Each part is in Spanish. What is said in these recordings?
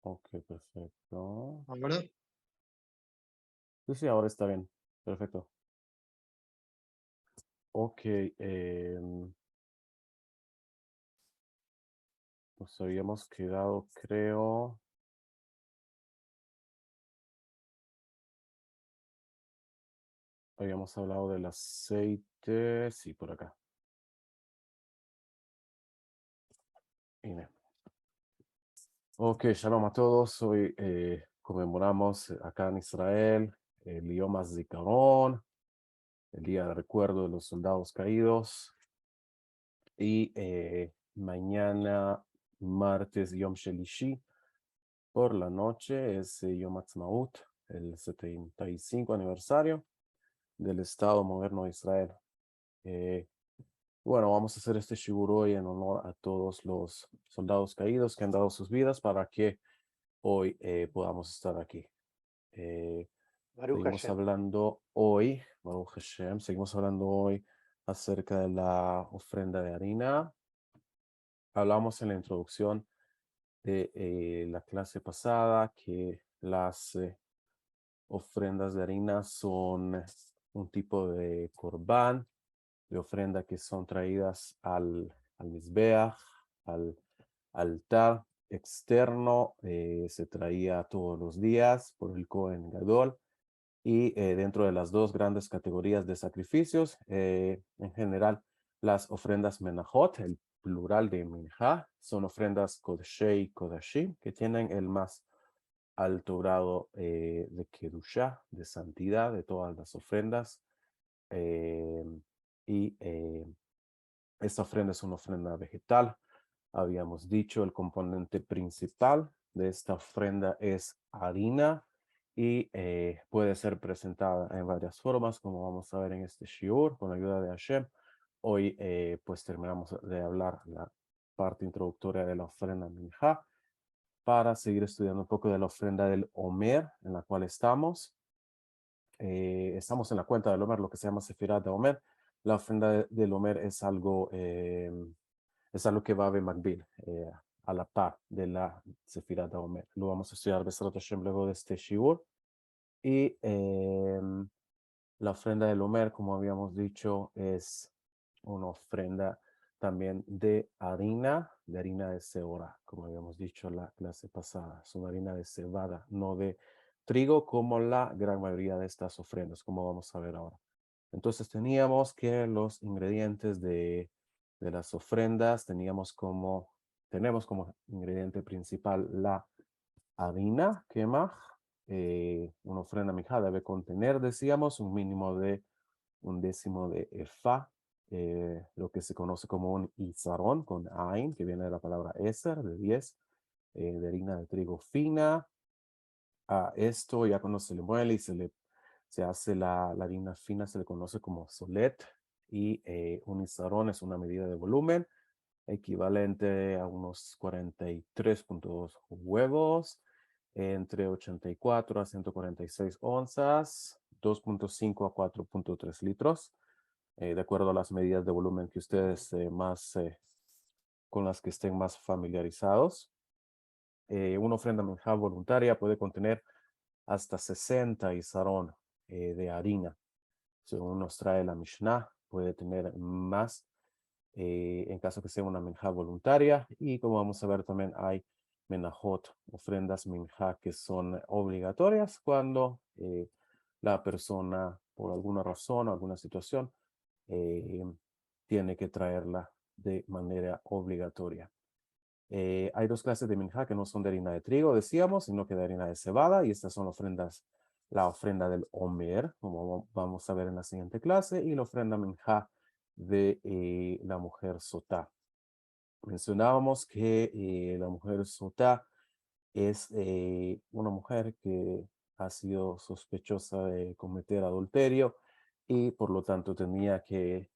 Ok, perfecto. Ahora, Sí, sí, ahora está bien. Perfecto. Ok, nos habíamos quedado, creo, habíamos hablado del aceite. Sí, por acá. Vine. Ok, shalom a todos. Hoy conmemoramos acá en Israel el Yom HaZikaron, el día de recuerdo de los soldados caídos. Y mañana, martes, Yom Shelishi, por la noche, es Yom Ha'atzmaut, el 75 aniversario del Estado moderno de Israel. Eh, bueno, vamos a hacer este shiur hoy en honor a todos los soldados caídos que han dado sus vidas para que hoy podamos estar aquí. Eh, Baruch seguimos Hashem. hablando hoy, Baruch Hashem, seguimos hablando hoy acerca de la ofrenda de harina. Hablamos en la introducción de la clase pasada que las ofrendas de harina son un tipo de corbán, de ofrenda que son traídas al Mizbeach, al altar externo. Se traía todos los días por el Cohen Gadol. Y dentro de las dos grandes categorías de sacrificios, en general, las ofrendas menajot, el plural de minja, son ofrendas kodshei kodashim, que tienen el más alto grado de kedusha, de santidad de todas las ofrendas. eh, y esta ofrenda es una ofrenda vegetal. Habíamos dicho, el componente principal de esta ofrenda es harina y puede ser presentada en varias formas, como vamos a ver en este shiur, con la ayuda de Hashem. Hoy pues terminamos de hablar la parte introductoria de la ofrenda minja para seguir estudiando un poco de la ofrenda del Omer, en la cual estamos. Estamos en la cuenta del Omer, lo que se llama Sefirat de Omer. La ofrenda del Omer es algo que va a Macbil, a la par de la Sefirat de Omer. Lo vamos a estudiar Besrat Hashem luego de este Shiur. Y la ofrenda del Omer, como habíamos dicho, es una ofrenda también de harina de cebada, como habíamos dicho en la clase pasada. Es una harina de cebada, no de trigo, como la gran mayoría de estas ofrendas, como vamos a ver ahora. Entonces teníamos que los ingredientes de las ofrendas, tenemos como ingrediente principal la harina, quema. Una ofrenda mijada debe contener, decíamos, un mínimo de un décimo de efa, lo que se conoce como un izarón con ain, que viene de la palabra eser, de 10, de harina de trigo fina. A esto ya cuando se le muele y se hace la harina fina, se le conoce como solet, y un izarón es una medida de volumen equivalente a unos 43,2 huevos, entre 84 a 146 onzas, 2,5 a 4,3 litros, de acuerdo a las medidas de volumen que ustedes con las que estén más familiarizados. Una ofrenda minjá voluntaria puede contener hasta 60 isarón de harina. Según nos trae la Mishnah, puede tener más en caso que sea una minjá voluntaria. Y como vamos a ver también hay menajot, ofrendas minjá que son obligatorias cuando la persona por alguna razón o alguna situación eh, tiene que traerla de manera obligatoria. Hay dos clases de minjá que no son de harina de trigo, decíamos, sino que de harina de cebada, y estas son ofrendas, la ofrenda del Omer, como vamos a ver en la siguiente clase, y la ofrenda minjá de la mujer sotá. Mencionábamos que la mujer sotá es una mujer que ha sido sospechosa de cometer adulterio y por lo tanto tenía que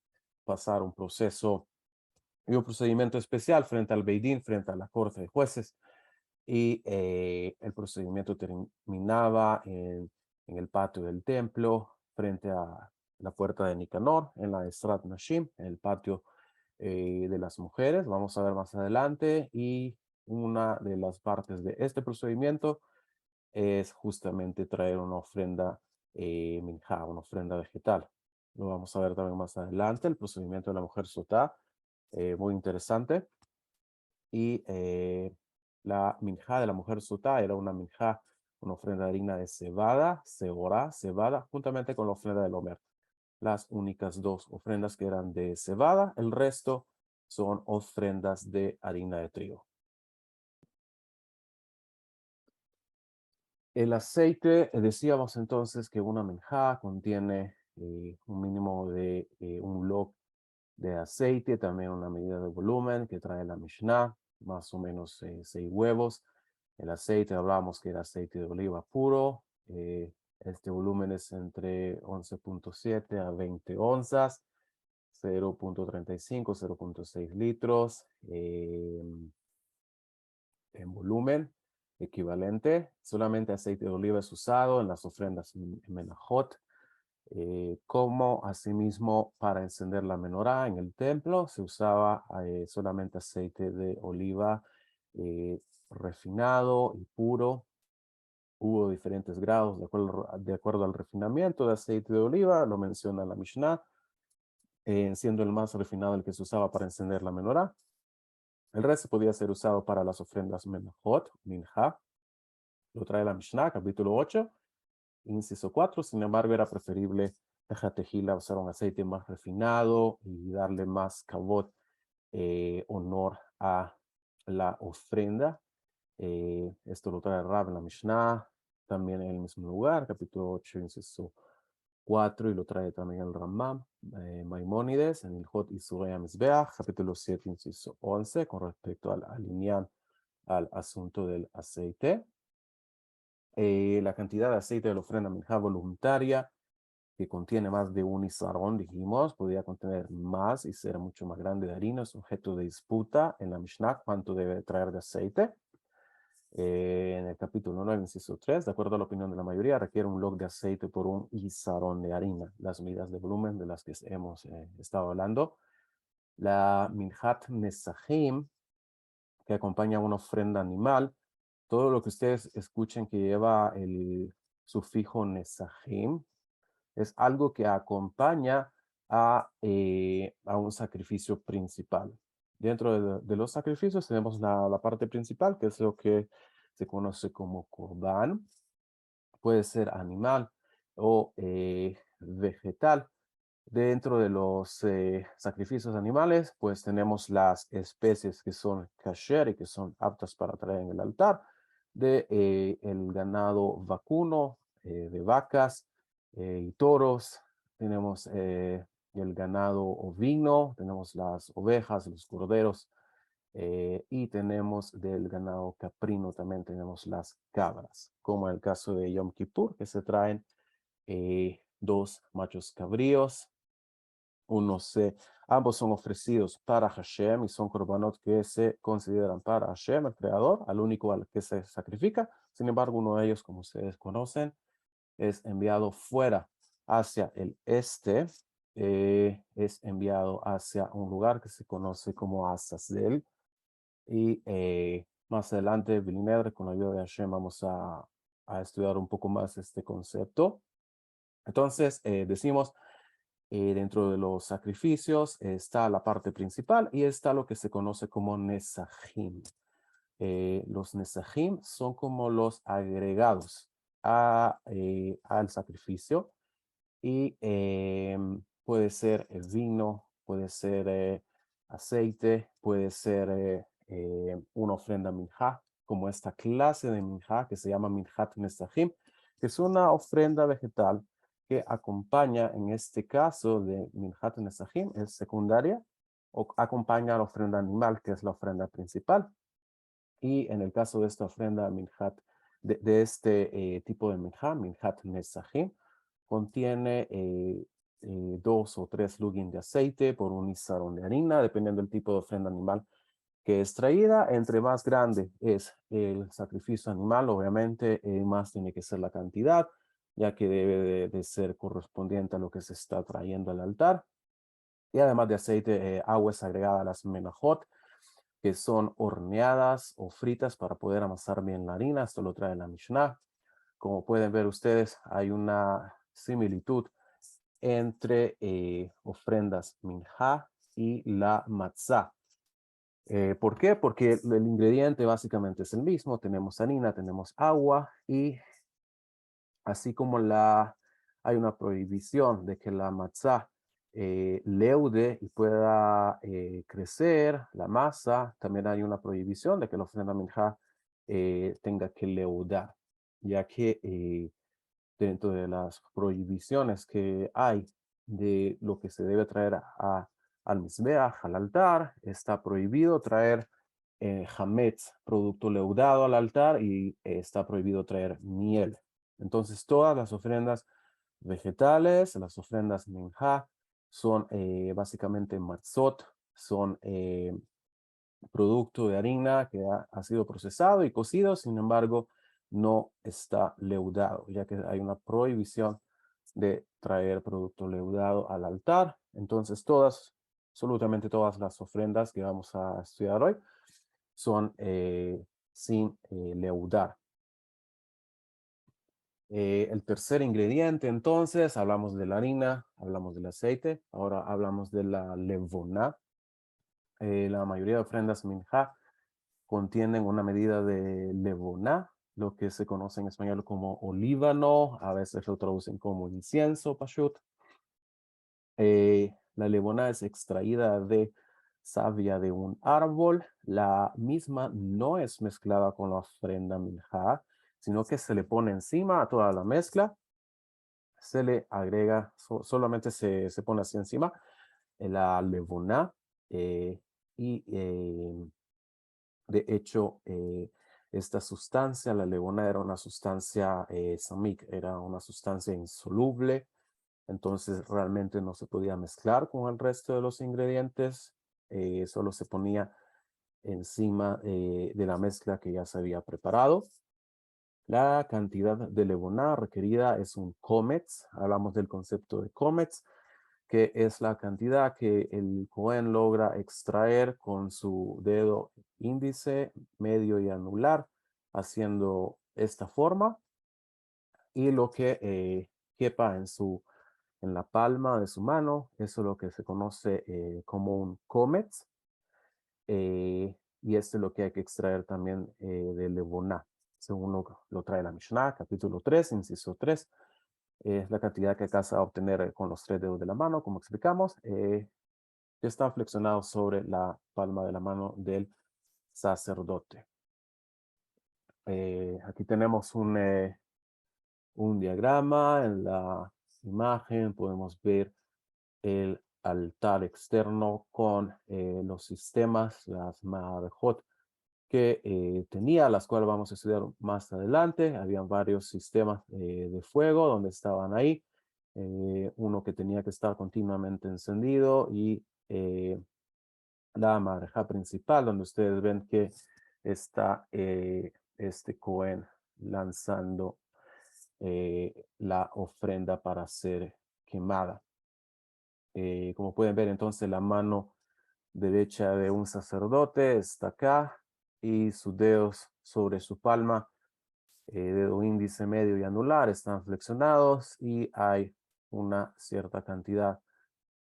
pasar un proceso y un procedimiento especial frente al Beidín, frente a la Corte de Jueces. Y el procedimiento terminaba en el patio del templo, frente a la puerta de Nicanor, en la Estrat Nashim, en el patio de las mujeres. Vamos a ver más adelante. Y una de las partes de este procedimiento es justamente traer una ofrenda minjá, una ofrenda vegetal. Lo vamos a ver también más adelante, el procedimiento de la mujer sotá, muy interesante. Y la minjá de la mujer sotá era una minjá, una ofrenda digna de cebada, cebada, juntamente con la ofrenda del Omer. Las únicas dos ofrendas que eran de cebada, el resto son ofrendas de harina de trigo. El aceite, decíamos entonces que una minjá contiene un mínimo de un log de aceite, también una medida de volumen que trae la Mishnah, más o menos 6 huevos. El aceite, hablábamos que era aceite de oliva puro. Este volumen es entre 11.7 a 20 onzas, 0.35, 0.6 litros. En volumen equivalente. Solamente aceite de oliva es usado en las ofrendas menajot, como asimismo para encender la menorá en el templo se usaba solamente aceite de oliva refinado y puro. Hubo diferentes grados de acuerdo al refinamiento de aceite de oliva, lo menciona la Mishnah, siendo el más refinado el que se usaba para encender la menorá. El resto podía ser usado para las ofrendas menajot, minja. Lo trae la Mishnah, capítulo 8, inciso 4. Sin embargo, era preferible Tejila usar un aceite más refinado y darle más kavod, honor a la ofrenda. Esto lo trae Rab en la Mishnah, también en el mismo lugar, capítulo 8, inciso 4, y lo trae también el Rambam, Maimónides, en el Hot Isurei Mizbeach, capítulo 7, inciso 11, con respecto al alinear al asunto del aceite. La cantidad de aceite de la ofrenda minjá voluntaria, que contiene más de un isarón, dijimos, podría contener más y ser mucho más grande de harina, es objeto de disputa en la Mishnah, cuánto debe traer de aceite. En el capítulo 9, inciso 3, de acuerdo a la opinión de la mayoría, requiere un log de aceite por un isarón de harina, las medidas de volumen de las que hemos estado hablando. La minjat nesajim, que acompaña una ofrenda animal, todo lo que ustedes escuchen que lleva el sufijo nesajim es algo que acompaña a un sacrificio principal. Dentro de los sacrificios tenemos la parte principal, que es lo que se conoce como corbán. Puede ser animal o vegetal. Dentro de los sacrificios animales, pues tenemos las especies que son kasher y que son aptas para traer en el altar, de el ganado vacuno, de vacas y toros. Tenemos el ganado ovino, tenemos las ovejas, los corderos, y tenemos del ganado caprino, también tenemos las cabras, como en el caso de Yom Kippur, que se traen 2 machos cabríos. Ambos son ofrecidos para Hashem y son korbanot que se consideran para Hashem, el creador, al único al que se sacrifica. Sin embargo, uno de ellos, como ustedes conocen, es enviado fuera hacia el este, es enviado hacia un lugar que se conoce como Azazel. Y más adelante, Bilinedre, con la ayuda de Hashem, vamos a estudiar un poco más este concepto. Entonces, decimos, dentro de los sacrificios está la parte principal y está lo que se conoce como nesajim. Los nesajim son como los agregados al sacrificio y puede ser vino, puede ser aceite, puede ser una ofrenda minjá, como esta clase de minjá que se llama minjat nesajim, que es una ofrenda vegetal que acompaña, en este caso de minjat nesajim, es secundaria, o acompaña a la ofrenda animal, que es la ofrenda principal. Y en el caso de esta ofrenda minjat, de este tipo de minjat nesajim, contiene 2 o 3 lugin de aceite por un isarón de harina, dependiendo del tipo de ofrenda animal que es traída. Entre más grande es el sacrificio animal, obviamente más tiene que ser la cantidad, ya que debe de ser correspondiente a lo que se está trayendo al altar. Y además de aceite, agua es agregada a las menajot. que son horneadas o fritas para poder amasar bien la harina. Esto lo trae la Mishnah. Como pueden ver ustedes, hay una similitud entre ofrendas minjá y la matzá. ¿Por qué? Porque el ingrediente básicamente es el mismo. Tenemos harina, tenemos agua y así como hay una prohibición de que la matzá leude y pueda crecer la masa, también hay una prohibición de que la ofrenda minjá tenga que leudar, ya que dentro de las prohibiciones que hay de lo que se debe traer al mizbeach, al altar, está prohibido traer hametz, producto leudado al altar, y está prohibido traer miel. Entonces todas las ofrendas vegetales, las ofrendas minjá, son básicamente matzot, son producto de harina que ha sido procesado y cocido, sin embargo, no está leudado, ya que hay una prohibición de traer producto leudado al altar. Entonces, absolutamente todas las ofrendas que vamos a estudiar hoy son sin leudar. El tercer ingrediente, entonces, hablamos de la harina, hablamos del aceite, ahora hablamos de la levoná. La mayoría de ofrendas minjá contienen una medida de levoná, lo que se conoce en español como olíbano, a veces lo traducen como incienso, pashut. La levoná es extraída de savia de un árbol. La misma no es mezclada con la ofrenda minjá, sino que se le pone encima a toda la mezcla. Se le agrega, solamente se pone así encima, la levoná. Y de hecho, esta sustancia, la levona, era una sustancia samik, era una sustancia insoluble, entonces realmente no se podía mezclar con el resto de los ingredientes, solo se ponía encima de la mezcla que ya se había preparado. La cantidad de levoná requerida es un kometz. Hablamos del concepto de kometz, que es la cantidad que el Cohen logra extraer con su dedo índice, medio y anular, haciendo esta forma, y lo que quepa en la palma de su mano, eso es lo que se conoce como un kometz, y esto es lo que hay que extraer también de levoná, según lo trae la Mishnah, capítulo 3, inciso 3. Es la cantidad que acá se va a obtener con los 3 dedos de la mano, como explicamos. Están flexionados sobre la palma de la mano del sacerdote. Aquí tenemos un diagrama. En la imagen podemos ver el altar externo con los sistemas, las marejot que tenía, las cuales vamos a estudiar más adelante. Habían varios sistemas de fuego donde estaban ahí. Uno que tenía que estar continuamente encendido y la mareja principal, donde ustedes ven que está este Cohen lanzando la ofrenda para ser quemada. Como pueden ver, entonces la mano derecha de un sacerdote está acá y sus dedos sobre su palma, dedo índice, medio y anular, están flexionados y hay una cierta cantidad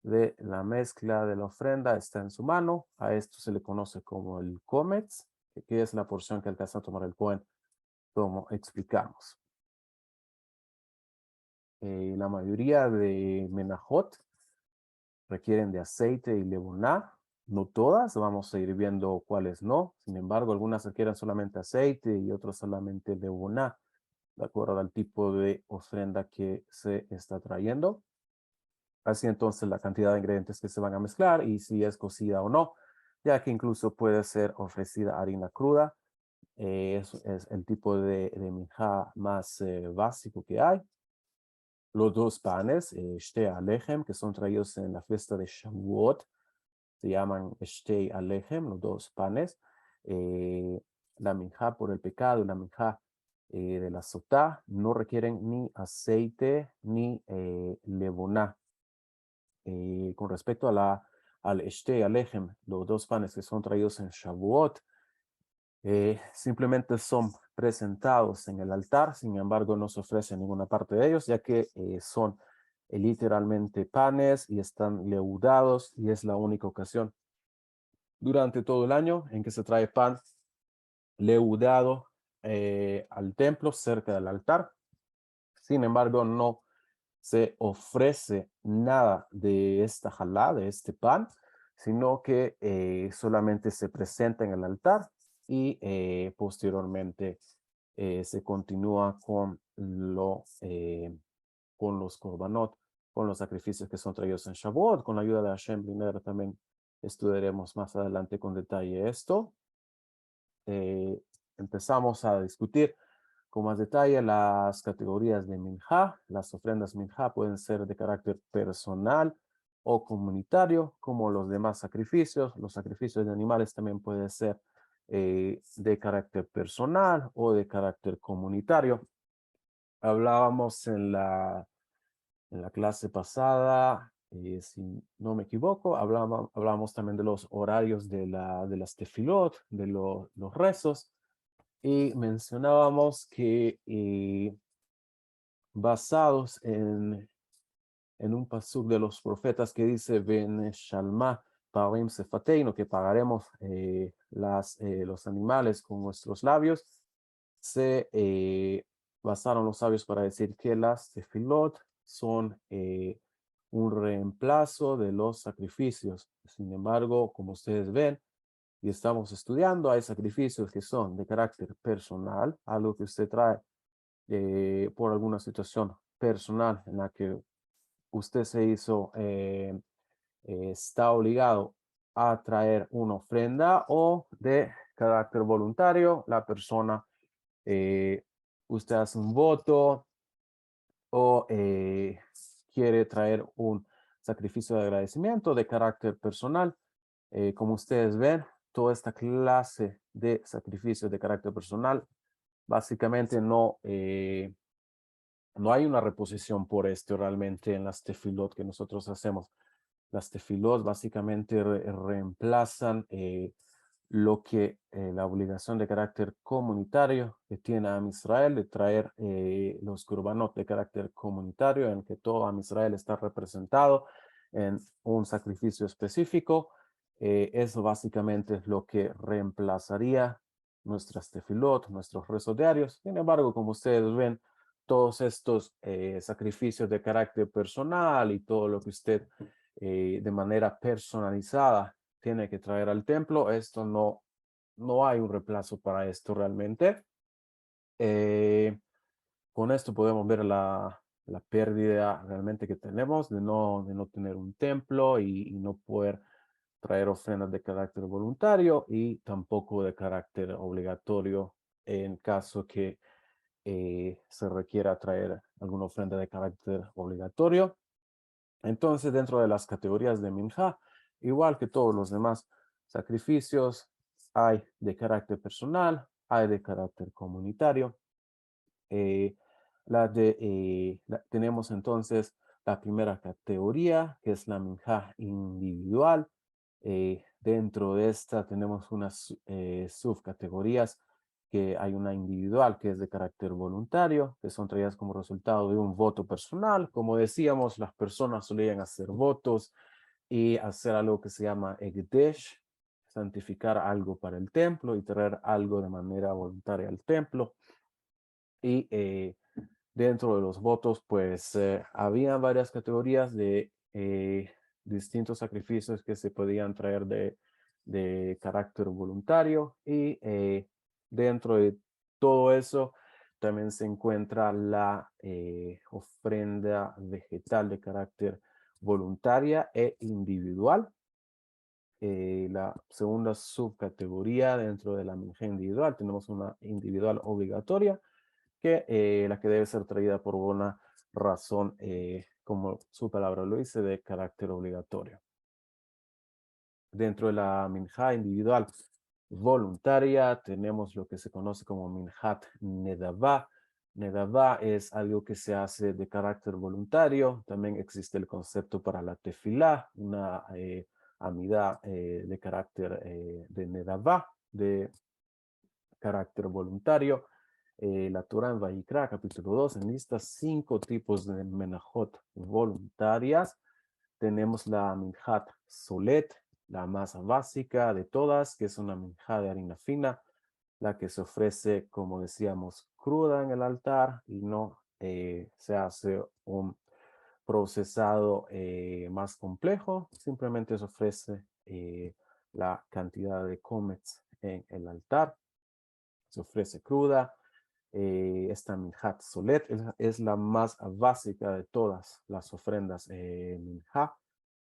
de la mezcla de la ofrenda está en su mano. A esto se le conoce como el comets, que es la porción que alcanza a tomar el Cohen, como explicamos. La mayoría de menajot requieren de aceite y levoná. No todas, vamos a ir viendo cuáles no. Sin embargo, algunas requieren solamente aceite y otras solamente levoná, de acuerdo al tipo de ofrenda que se está trayendo. Así entonces la cantidad de ingredientes que se van a mezclar y si es cocida o no, ya que incluso puede ser ofrecida harina cruda. Es el tipo de minjá más básico que hay. Los dos panes, shtei alechem, que son traídos en la fiesta de Shavuot, se llaman shtei alechem, los dos panes. La minjá por el pecado y la minjá de la sotá no requieren ni aceite ni levoná. Con respecto a al Eshtei Alejem, los dos panes que son traídos en Shavuot, simplemente son presentados en el altar, sin embargo no se ofrece ninguna parte de ellos, ya que son literalmente panes y están leudados y es la única ocasión durante todo el año en que se trae pan leudado al templo cerca del altar. Sin embargo, no se ofrece nada de esta jalá, de este pan, sino que solamente se presenta en el altar y posteriormente se continúa con los korbanot, con los sacrificios que son traídos en Shavuot. Con la ayuda de Hashem Briner también estudiaremos más adelante con detalle esto. Empezamos a discutir con más detalle las categorías de minjá. Las ofrendas minjá pueden ser de carácter personal o comunitario, como los demás sacrificios. Los sacrificios de animales también pueden ser de carácter personal o de carácter comunitario. Hablábamos en la clase pasada, si no me equivoco, hablábamos también de los horarios de las tefilot, de los rezos, y mencionábamos que basados en un pasuk de los profetas que dice, Ben Shalma Parim Sefateino, que pagaremos los animales con nuestros labios, se basaron los sabios para decir que las tefilot son un reemplazo de los sacrificios. Sin embargo, como ustedes ven y estamos estudiando, hay sacrificios que son de carácter personal, algo que usted trae por alguna situación personal en la que usted está obligado a traer una ofrenda, o de carácter voluntario, la persona, usted hace un voto o quiere traer un sacrificio de agradecimiento de carácter personal. Como ustedes ven, toda esta clase de sacrificios de carácter personal, básicamente no hay una reposición por esto realmente en las tefilot que nosotros hacemos. Las tefilot básicamente reemplazan lo que la obligación de carácter comunitario que tiene Am Israel de traer los kurbanot de carácter comunitario, en que todo Am Israel está representado en un sacrificio específico. Eso básicamente es lo que reemplazaría nuestras tefilot, nuestros rezos diarios. Sin embargo, como ustedes ven, todos estos sacrificios de carácter personal y todo lo que usted de manera personalizada tiene que traer al templo, esto no hay un reemplazo para esto realmente. Con esto podemos ver la pérdida realmente que tenemos de no tener un templo y no poder traer ofrendas de carácter voluntario y tampoco de carácter obligatorio en caso que se requiera traer alguna ofrenda de carácter obligatorio. Entonces, dentro de las categorías de minjá, igual que todos los demás sacrificios, hay de carácter personal, hay de carácter comunitario. Eh, tenemos entonces la primera categoría, que es la minjá individual. Dentro de esta tenemos unas subcategorías, que hay una individual que es de carácter voluntario, que son traídas como resultado de un voto personal. Como decíamos, las personas solían hacer votos y hacer algo que se llama Ekdesh, santificar algo para el templo y traer algo de manera voluntaria al templo. Y dentro de los votos, pues había varias categorías de distintos sacrificios que se podían traer de carácter voluntario, y dentro de todo eso también se encuentra la ofrenda vegetal de carácter voluntaria e individual. La segunda subcategoría dentro de la minjá individual, tenemos una individual obligatoria, que la que debe ser traída por una razón, como su palabra lo dice, de carácter obligatorio. Dentro de la minjá individual voluntaria tenemos lo que se conoce como minjat nedavá. Nedavá es algo que se hace de carácter voluntario. También existe el concepto para la tefilá, una amida de carácter de nedavá, de carácter voluntario. La Torah en Vayikra, capítulo 2, enlista 5 tipos de menajot voluntarias. Tenemos la minjat solet, la más básica de todas, que es una minjá de harina fina, la que se ofrece, como decíamos, cruda en el altar y no se hace un procesado más complejo, simplemente se ofrece la cantidad de comets en el altar, se ofrece cruda. Esta minjat solet es la más básica de todas las ofrendas minjá.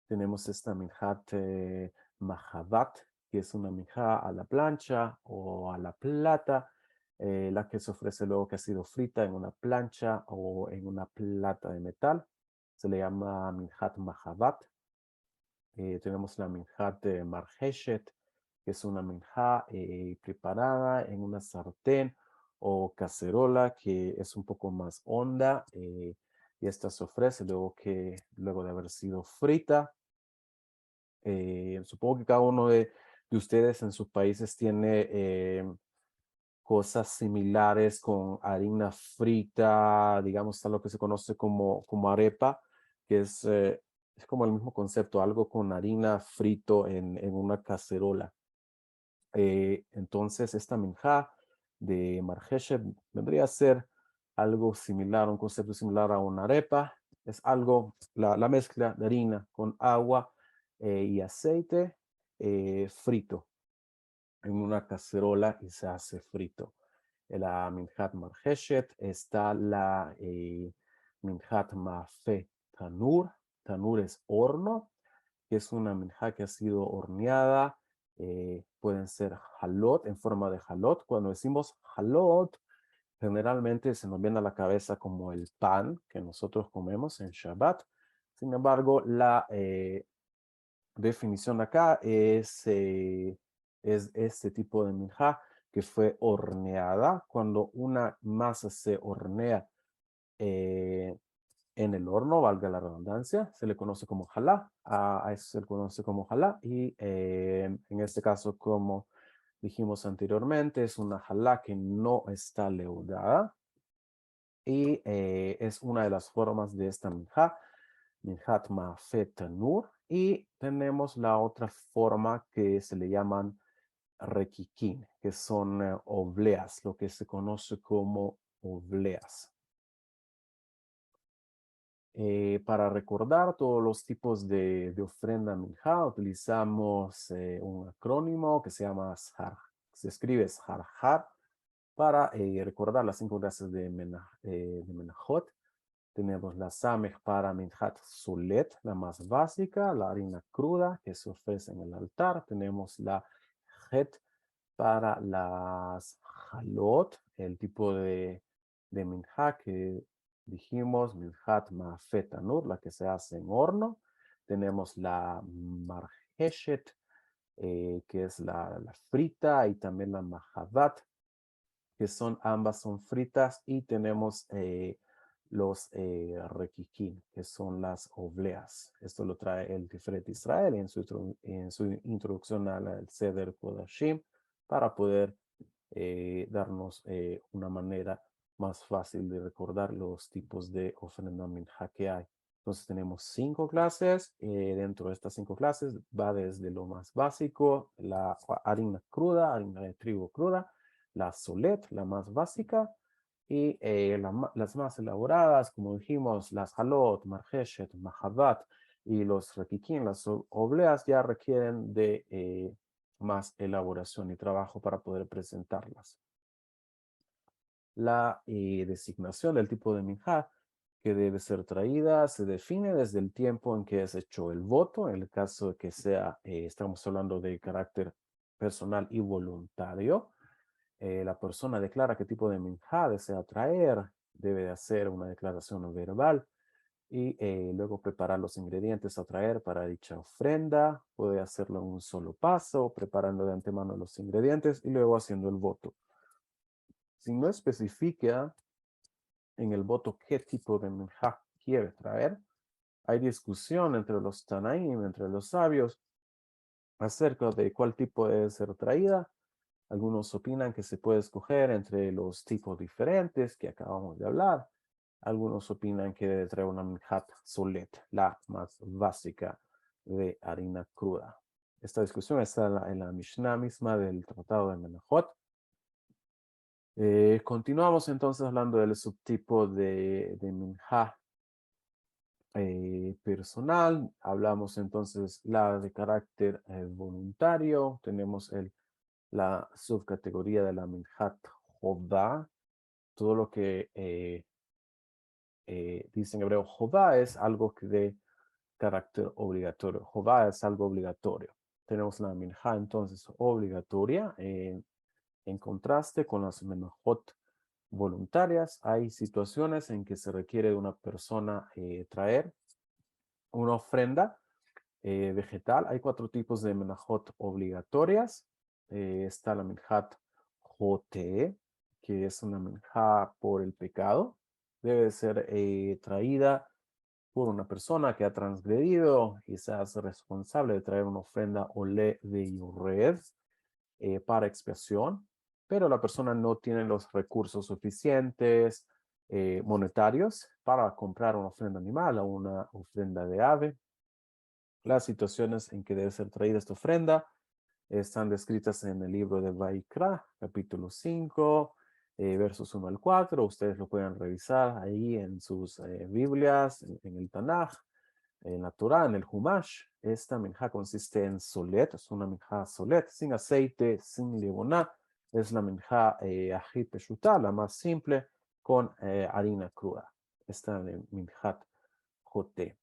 Tenemos esta minjat mahabat, que es una minjá a la plancha o a la plata, la que se ofrece luego que ha sido frita en una plancha o en una plata de metal. Se le llama minjat mahabat. Tenemos la minjat marheshet, que es una minjá preparada en una sartén o cacerola que es un poco más honda, y esta se ofrece luego de haber sido frita. Supongo que cada uno de ustedes en sus países tiene cosas similares con harina frita, digamos, está lo que se conoce como arepa, que es como el mismo concepto, algo con harina frito en una cacerola. Entonces, esta minjá de marjeshet vendría a ser algo similar, un concepto similar a una arepa. Es algo, la mezcla de harina con agua y aceite frito en una cacerola y se hace frito. En la minjat marjeshet está la minjat mafe tanur. Tanur es horno, que es una minjá que ha sido horneada. Pueden ser halot, en forma de halot. Cuando decimos halot, generalmente se nos viene a la cabeza como el pan que nosotros comemos en Shabbat. Sin embargo, la definición acá es este tipo de minjá que fue horneada. Cuando una masa se hornea eh, en el horno, valga la redundancia, se le conoce como jalá. A eso se le conoce como jalá. Y en este caso, como dijimos anteriormente, es una jalá que no está leudada. Y es una de las formas de esta minjá, minjat ma'afet tanur. Y tenemos la otra forma que se le llaman requiquín, que son obleas, lo que se conoce como obleas. Para recordar todos los tipos de ofrenda minjá, utilizamos un acrónimo que se llama SHAR. Se escribe SHAR para recordar las 5 clases de menajot. Tenemos la samech para minjat solet, la más básica, la harina cruda que se ofrece en el altar. Tenemos la het para las halot, el tipo de minjá que dijimos, minjat ma'afet tanur, la que se hace en horno. Tenemos la marheshet, que es la frita, y también la mahadat, que ambas son fritas, y tenemos los requiquín, que son las obleas. Esto lo trae el Tiferet Israel en su introducción al Seder Kodashim, para poder darnos una manera más fácil de recordar los tipos de ofrenda minjá que hay. Entonces tenemos 5 clases. Dentro de estas 5 clases va desde lo más básico, la harina cruda, harina de trigo cruda, la solet, la más básica, y las más elaboradas, como dijimos, las halot, marheshet, mahabat y los requiquín, las obleas, ya requieren de más elaboración y trabajo para poder presentarlas. La designación del tipo de minjá que debe ser traída se define desde el tiempo en que es hecho el voto. En el caso de que estamos hablando de carácter personal y voluntario, la persona declara qué tipo de minjá desea traer, debe de hacer una declaración verbal y luego preparar los ingredientes a traer para dicha ofrenda. Puede hacerlo en un solo paso, preparando de antemano los ingredientes y luego haciendo el voto. Si no especifica en el voto qué tipo de minjá quiere traer, hay discusión entre los Tanaim, entre los sabios, acerca de cuál tipo debe ser traída. Algunos opinan que se puede escoger entre los tipos diferentes que acabamos de hablar. Algunos opinan que debe traer una minhat solet, la más básica de harina cruda. Esta discusión está en la Mishnah misma del Tratado de Menachot. Continuamos entonces hablando del subtipo de minha personal. Hablamos entonces la de carácter voluntario. Tenemos la subcategoría de la minhat jodá. Todo lo que dice en hebreo jodá es algo que de carácter obligatorio. Jodá es algo obligatorio. Tenemos la minha entonces obligatoria. En contraste con las menajot voluntarias, hay situaciones en que se requiere de una persona traer una ofrenda vegetal. Hay 4 tipos de menajot obligatorias. Está la menjat jote, que es una menja por el pecado. Debe ser traída por una persona que ha transgredido y se hace responsable de traer una ofrenda ole de yured para expiación, pero la persona no tiene los recursos suficientes monetarios para comprar una ofrenda animal o una ofrenda de ave. Las situaciones en que debe ser traída esta ofrenda están descritas en el libro de Vaikra, capítulo 5, versos 1 al 4. Ustedes lo pueden revisar ahí en sus Biblias, en el Tanaj, en la Torah, en el Humash. Esta minja consiste en solet, es una minja solet, sin aceite, sin levoná. Es la minja ají peshutá, la más simple, con harina cruda. Esta minjat joté.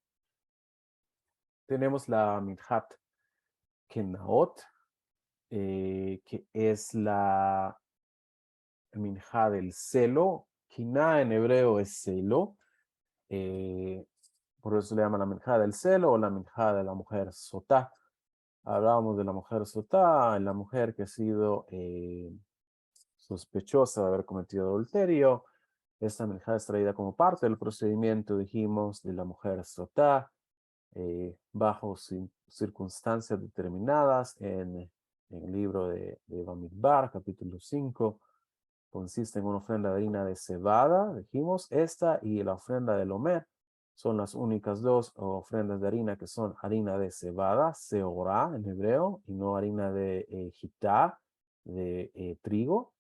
Tenemos la minjat kenaot, que es la minja del celo. Kiná en hebreo es celo. eh, por eso le llaman la minja del celo o la minja de la mujer sotá. Hablábamos de la mujer sotá, la mujer que ha sido sospechosa de haber cometido adulterio. Esta minja es traída como parte del procedimiento, dijimos, de la mujer sotá, bajo circunstancias determinadas en el libro de Bamidbar, capítulo 5. Consiste en una ofrenda de harina de cebada, dijimos, esta y la ofrenda del Omer son las únicas 2 ofrendas de harina que son harina de cebada, seorá en hebreo, y no harina de jitá, de trigo.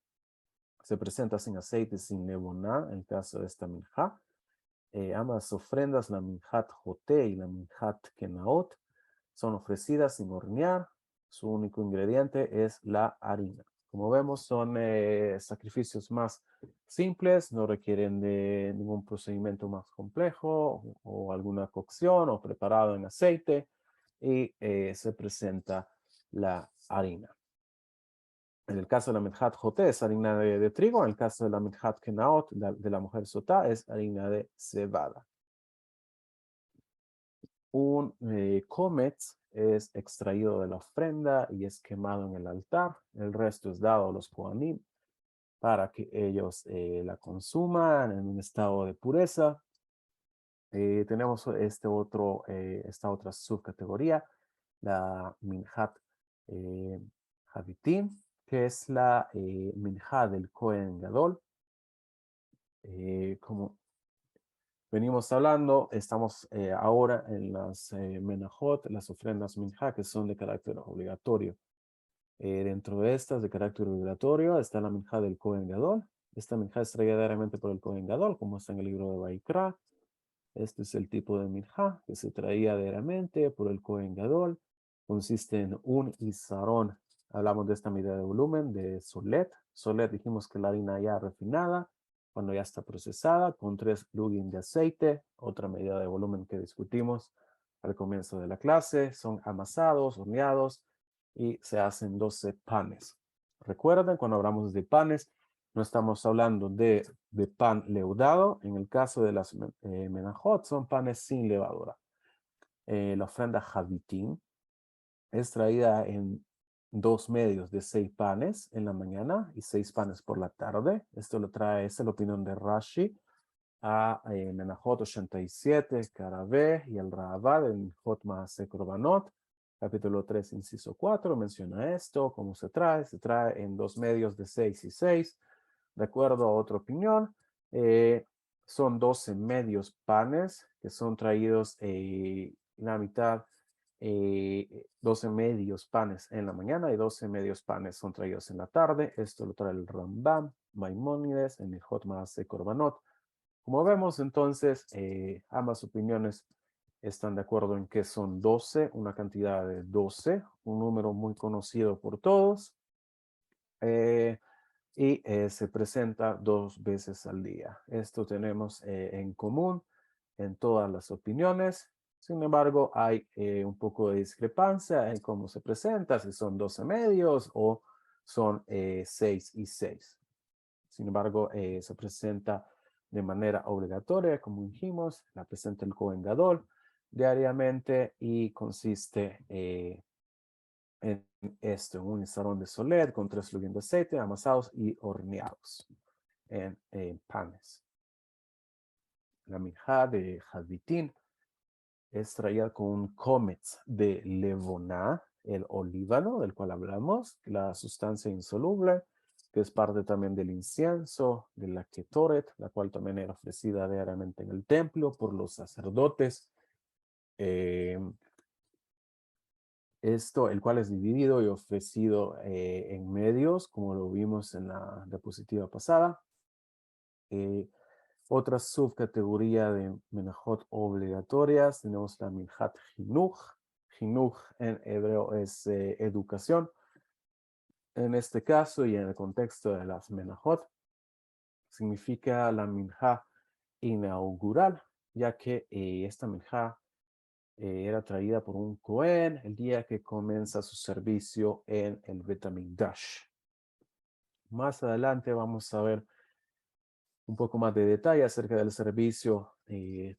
Se presenta sin aceite, sin levoná, en el caso de esta minjá. Ambas ofrendas, la minjat joté y la minjat kenaot, son ofrecidas sin hornear. Su único ingrediente es la harina. Como vemos, son sacrificios más simples, no requieren de ningún procedimiento más complejo o alguna cocción o preparado en aceite y se presenta la harina. En el caso de la minjat joté es harina de trigo, en el caso de la minjat kenaot, de la mujer sotá, es harina de cebada. Un cometz es extraído de la ofrenda y es quemado en el altar. El resto es dado a los kohanim para que ellos la consuman en un estado de pureza. Tenemos esta otra subcategoría, la minjat habitim, que es la minjá del Kohen Gadol. Como venimos hablando, estamos ahora en las menajot, las ofrendas minjá, que son de carácter obligatorio. Dentro de estas de carácter obligatorio está la minjá del Kohen Gadol. Esta minjá es traída diariamente por el Kohen Gadol, como está en el libro de Vaikra. Este es el tipo de minjá que se traía diariamente por el Kohen Gadol. Consiste en un isarón. Hablamos de esta medida de volumen de solet. Solet dijimos que la harina ya refinada, cuando ya está procesada, con 3 plugins de aceite. Otra medida de volumen que discutimos al comienzo de la clase. Son amasados, horneados y se hacen 12 panes. Recuerden, cuando hablamos de panes, no estamos hablando de pan leudado. En el caso de las menajot, son panes sin levadura. La ofrenda Javitín es traída en 2 medios de 6 panes en la mañana y 6 panes por la tarde. Esto lo trae, esta es la opinión de Rashi a Menajot 87, Karabé y el Raavad en Menajot Maaseh Korbanot. Capítulo 3, inciso 4, menciona esto, cómo se trae en 2 medios de 6 y 6, de acuerdo a otra opinión. Son 12 medios panes que son traídos la mitad, 12 medios panes en la mañana y 12 medios panes son traídos en la tarde. Esto lo trae el Rambam, Maimónides, en el Hot Maaseh Korbanot. Como vemos entonces, ambas opiniones están de acuerdo en que son 12, una cantidad de 12, un número muy conocido por todos, y se presenta 2 veces al día. Esto tenemos en común en todas las opiniones. Sin embargo, hay un poco de discrepancia en cómo se presenta, si son 12 medios o son 6 y 6. Sin embargo, se presenta de manera obligatoria, como dijimos, la presenta el Cohen Gadol diariamente y consiste en esto, en un sarón de solet con 3 lugim de aceite amasados y horneados en panes. La minjá de Haditín es traída con un comets de levoná, el olíbano del cual hablamos, la sustancia insoluble, que es parte también del incienso, de la ketoret, la cual también era ofrecida diariamente en el templo por los sacerdotes. Eh, Esto, el cual es dividido y ofrecido en medios, como lo vimos en la diapositiva pasada. Otra subcategoría de menajot obligatorias, tenemos la minjat jinuj. Jinuj en hebreo es educación. En este caso y en el contexto de las menajot, significa la minja inaugural, ya que esta minja era traída por un Cohen el día que comienza su servicio en el Bet HaMikdash. Más adelante vamos a ver un poco más de detalle acerca del servicio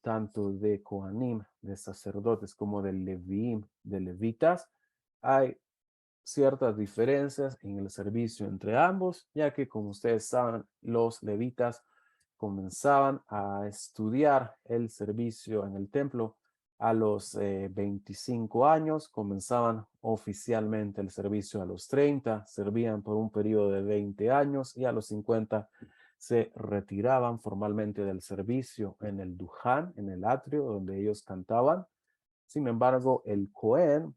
tanto de Kohanim, de sacerdotes, como de Leviim, de levitas. Hay ciertas diferencias en el servicio entre ambos, ya que como ustedes saben, los levitas comenzaban a estudiar el servicio en el templo a los 25 años, comenzaban oficialmente el servicio a los 30, servían por un periodo de 20 años y a los 50 se retiraban formalmente del servicio en el Duján, en el atrio donde ellos cantaban. Sin embargo, el Cohen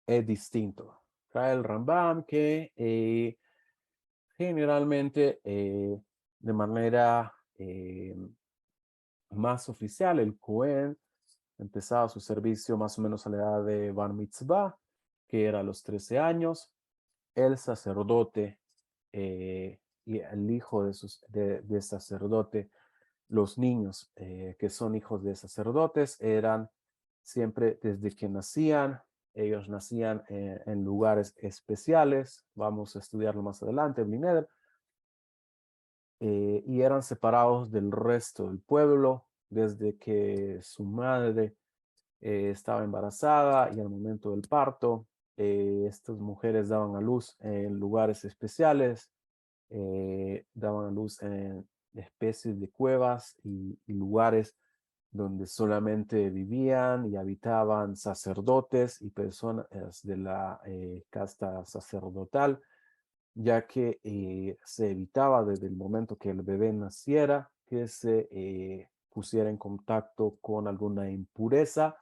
es distinto. Trae el Rambam que generalmente de manera más oficial, el Cohen empezaba su servicio más o menos a la edad de Bar Mitzvah, que era a los 13 años. El sacerdote y el hijo de sacerdote, los niños que son hijos de sacerdotes, eran siempre desde que nacían, ellos nacían en lugares especiales, vamos a estudiarlo más adelante, Blineder, y eran separados del resto del pueblo desde que su madre estaba embarazada y al momento del parto, estas mujeres daban a luz en lugares especiales, daban a luz en especies de cuevas y lugares donde solamente vivían y habitaban sacerdotes y personas de la casta sacerdotal, ya que se evitaba desde el momento que el bebé naciera que se pusiera en contacto con alguna impureza,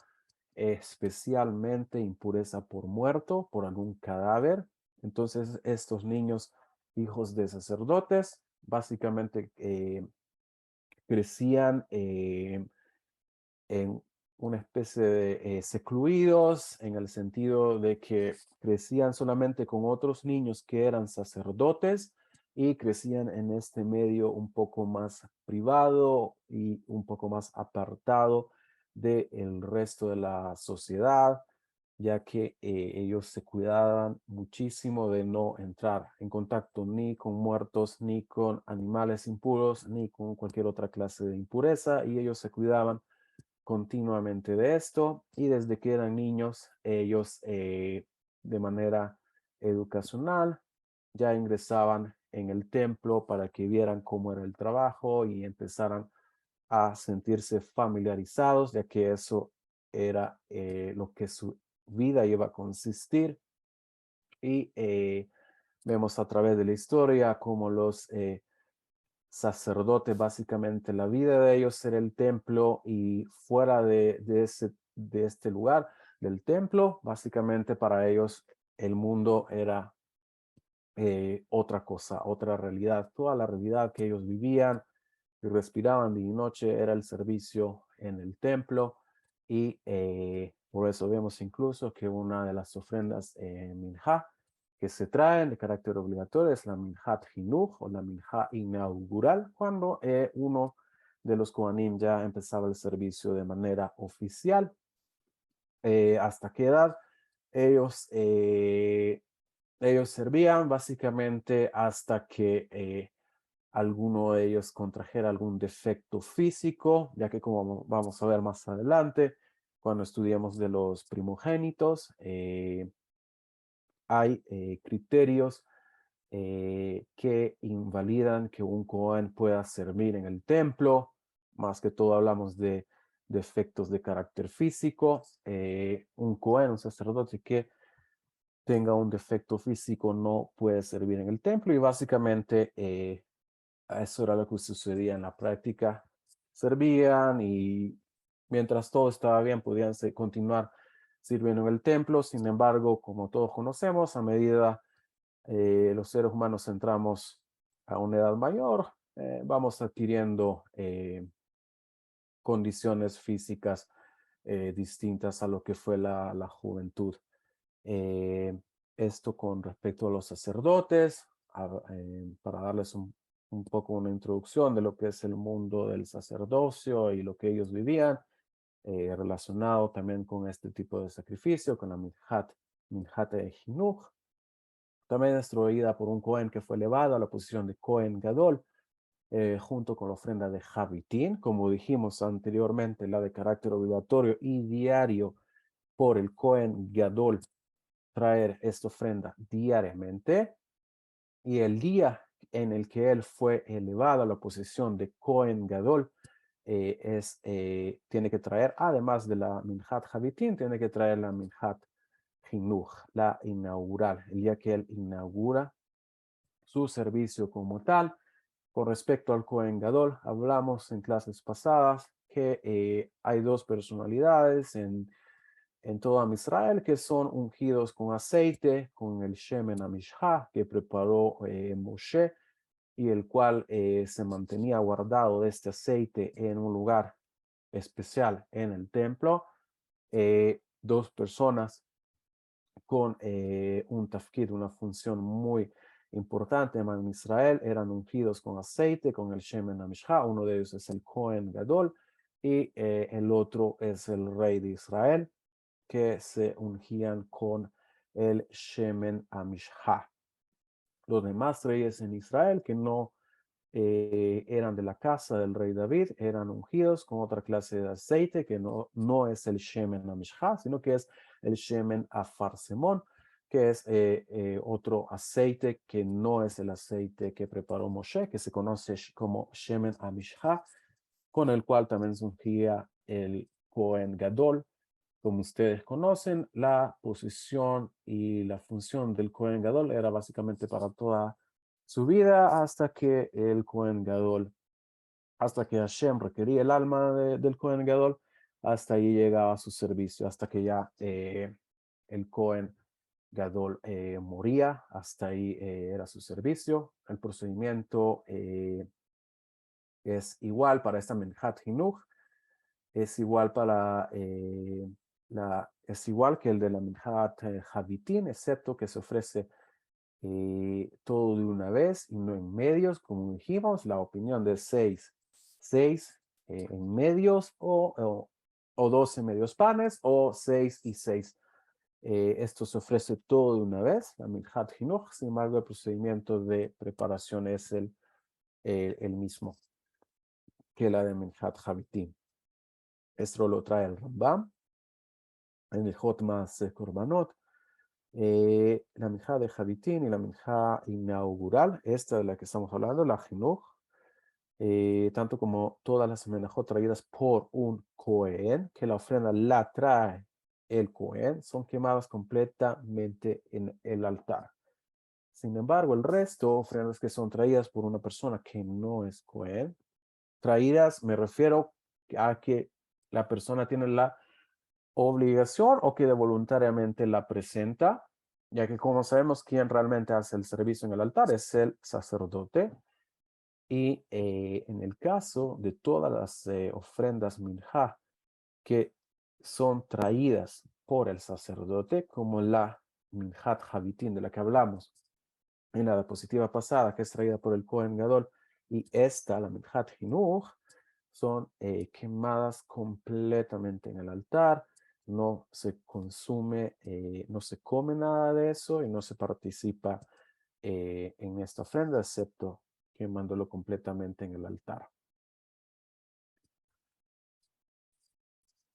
especialmente impureza por muerto, por algún cadáver. Entonces, estos niños, hijos de sacerdotes, básicamente crecían en una especie de secluidos, en el sentido de que crecían solamente con otros niños que eran sacerdotes y crecían en este medio un poco más privado y un poco más apartado del resto de la sociedad, ya que ellos se cuidaban muchísimo de no entrar en contacto ni con muertos, ni con animales impuros, ni con cualquier otra clase de impureza, y ellos se cuidaban continuamente de esto y desde que eran niños ellos de manera educacional ya ingresaban en el templo para que vieran cómo era el trabajo y empezaran a sentirse familiarizados, ya que eso era lo que vida iba a consistir y vemos a través de la historia cómo los sacerdotes, básicamente la vida de ellos era el templo y fuera de este lugar del templo, básicamente para ellos el mundo era otra cosa, otra realidad. Toda la realidad que ellos vivían y respiraban día y noche era el servicio en el templo y por eso vemos incluso que una de las ofrendas minjá que se traen de carácter obligatorio es la minjat jinuj o la minjá inaugural cuando uno de los Kohanim ya empezaba el servicio de manera oficial. ¿Hasta qué edad? Ellos, ellos servían básicamente hasta que alguno de ellos contrajera algún defecto físico, ya que como vamos a ver más adelante, cuando estudiemos de los primogénitos, hay criterios que invalidan que un Cohen pueda servir en el templo. Más que todo hablamos de defectos de carácter físico. Un Cohen, un sacerdote que tenga un defecto físico no puede servir en el templo y básicamente eso era lo que sucedía en la práctica. Servían y mientras todo estaba bien podían continuar sirviendo en el templo. Sin embargo, como todos conocemos, a medida los seres humanos entramos a una edad mayor, vamos adquiriendo condiciones físicas distintas a lo que fue la juventud. Eh, Esto con respecto a los sacerdotes, para darles un poco una introducción de lo que es el mundo del sacerdocio y lo que ellos vivían, relacionado también con este tipo de sacrificio, con la Minhat Jinuj, también destruida por un Cohen que fue elevado a la posición de Cohen Gadol, junto con la ofrenda de Javitín, como dijimos anteriormente, la de carácter obligatorio y diario por el Cohen Gadol, traer esta ofrenda diariamente, y el día en el que él fue elevado a la posición de Cohen Gadol, tiene que traer, además de la Minhat Javitín, tiene que traer la Minhat Jinuj, la inaugural, el día que él inaugura su servicio como tal. Con respecto al Cohen Gadol, hablamos en clases pasadas que hay dos personalidades en todo Israel que son ungidos con aceite, con el Shemen Amishah que preparó Moshe y el cual se mantenía guardado de este aceite en un lugar especial en el templo. Dos personas con un tafkid, una función muy importante en Israel, eran ungidos con aceite, con el Shemen Amishah. Uno de ellos es el Cohen Gadol y el otro es el rey de Israel, que se ungían con el Shemen Amishah. Los demás reyes en Israel que no eran de la casa del rey David, eran ungidos con otra clase de aceite que no es el Shemen Amishah, sino que es el Shemen Afarsemón, que es otro aceite que no es el aceite que preparó Moshe, que se conoce como Shemen Amishah, con el cual también se ungía el Cohen Gadol. Como ustedes conocen, la posición y la función del Cohen Gadol era básicamente para toda su vida hasta que el Cohen Gadol, hasta que Hashem requería el alma del Cohen Gadol, hasta ahí llegaba su servicio, hasta que ya el Cohen Gadol moría, hasta ahí era su servicio. El procedimiento es igual para esta Menhat Hinuch, es igual para es igual que el de la Minhat Javitín, excepto que se ofrece todo de una vez y no en medios, como dijimos, la opinión de seis en medios o 12 medios panes o 6 y 6. Esto se ofrece todo de una vez, la Minhat Jinuj, sin embargo el procedimiento de preparación es el mismo que la de Minhat Javitín. Esto lo trae el Rambam en el Hotmas Korbanot. La minja de Javitín y la minja inaugural, esta de la que estamos hablando, la Jinuj, tanto como todas las menajot traídas por un Cohen, que la ofrenda la trae el Cohen son quemadas completamente en el altar. Sin embargo, el resto, ofrendas que son traídas por una persona que no es Cohen, traídas me refiero a que la persona tiene la obligación o que voluntariamente la presenta, ya que como sabemos quién realmente hace el servicio en el altar es el sacerdote. Y en el caso de todas las ofrendas minjá que son traídas por el sacerdote, como la minjat habitín de la que hablamos en la diapositiva pasada, que es traída por el Cohen Gadol, y esta, la minjat hinuch, son quemadas completamente en el altar, no se consume, no se come nada de eso y no se participa en esta ofrenda, excepto quemándolo completamente en el altar.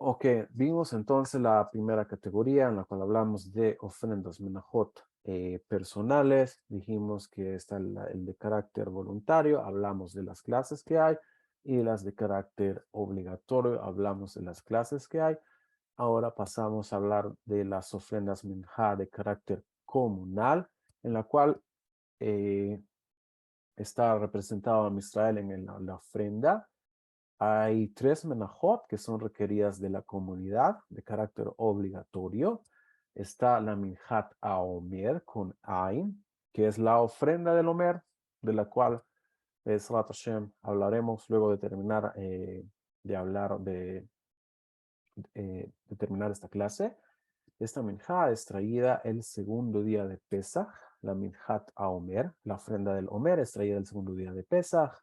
Ok, vimos entonces la primera categoría en la cual hablamos de ofrendas menajot personales. Dijimos que está el de carácter voluntario, hablamos de las clases que hay, y las de carácter obligatorio, hablamos de las clases que hay. Ahora pasamos a hablar de las ofrendas minjá de carácter comunal, en la cual está representado a Israel en la ofrenda. Hay 3 menajot que son requeridas de la comunidad de carácter obligatorio. Está la minjat Omer con Ain, que es la ofrenda del Omer, de la cual Bezrat Hashem hablaremos luego de terminar de hablar de terminar esta clase. Esta minjá es traída el segundo día de Pesach, la minjat Omer. La ofrenda del Omer es traída el segundo día de Pesach,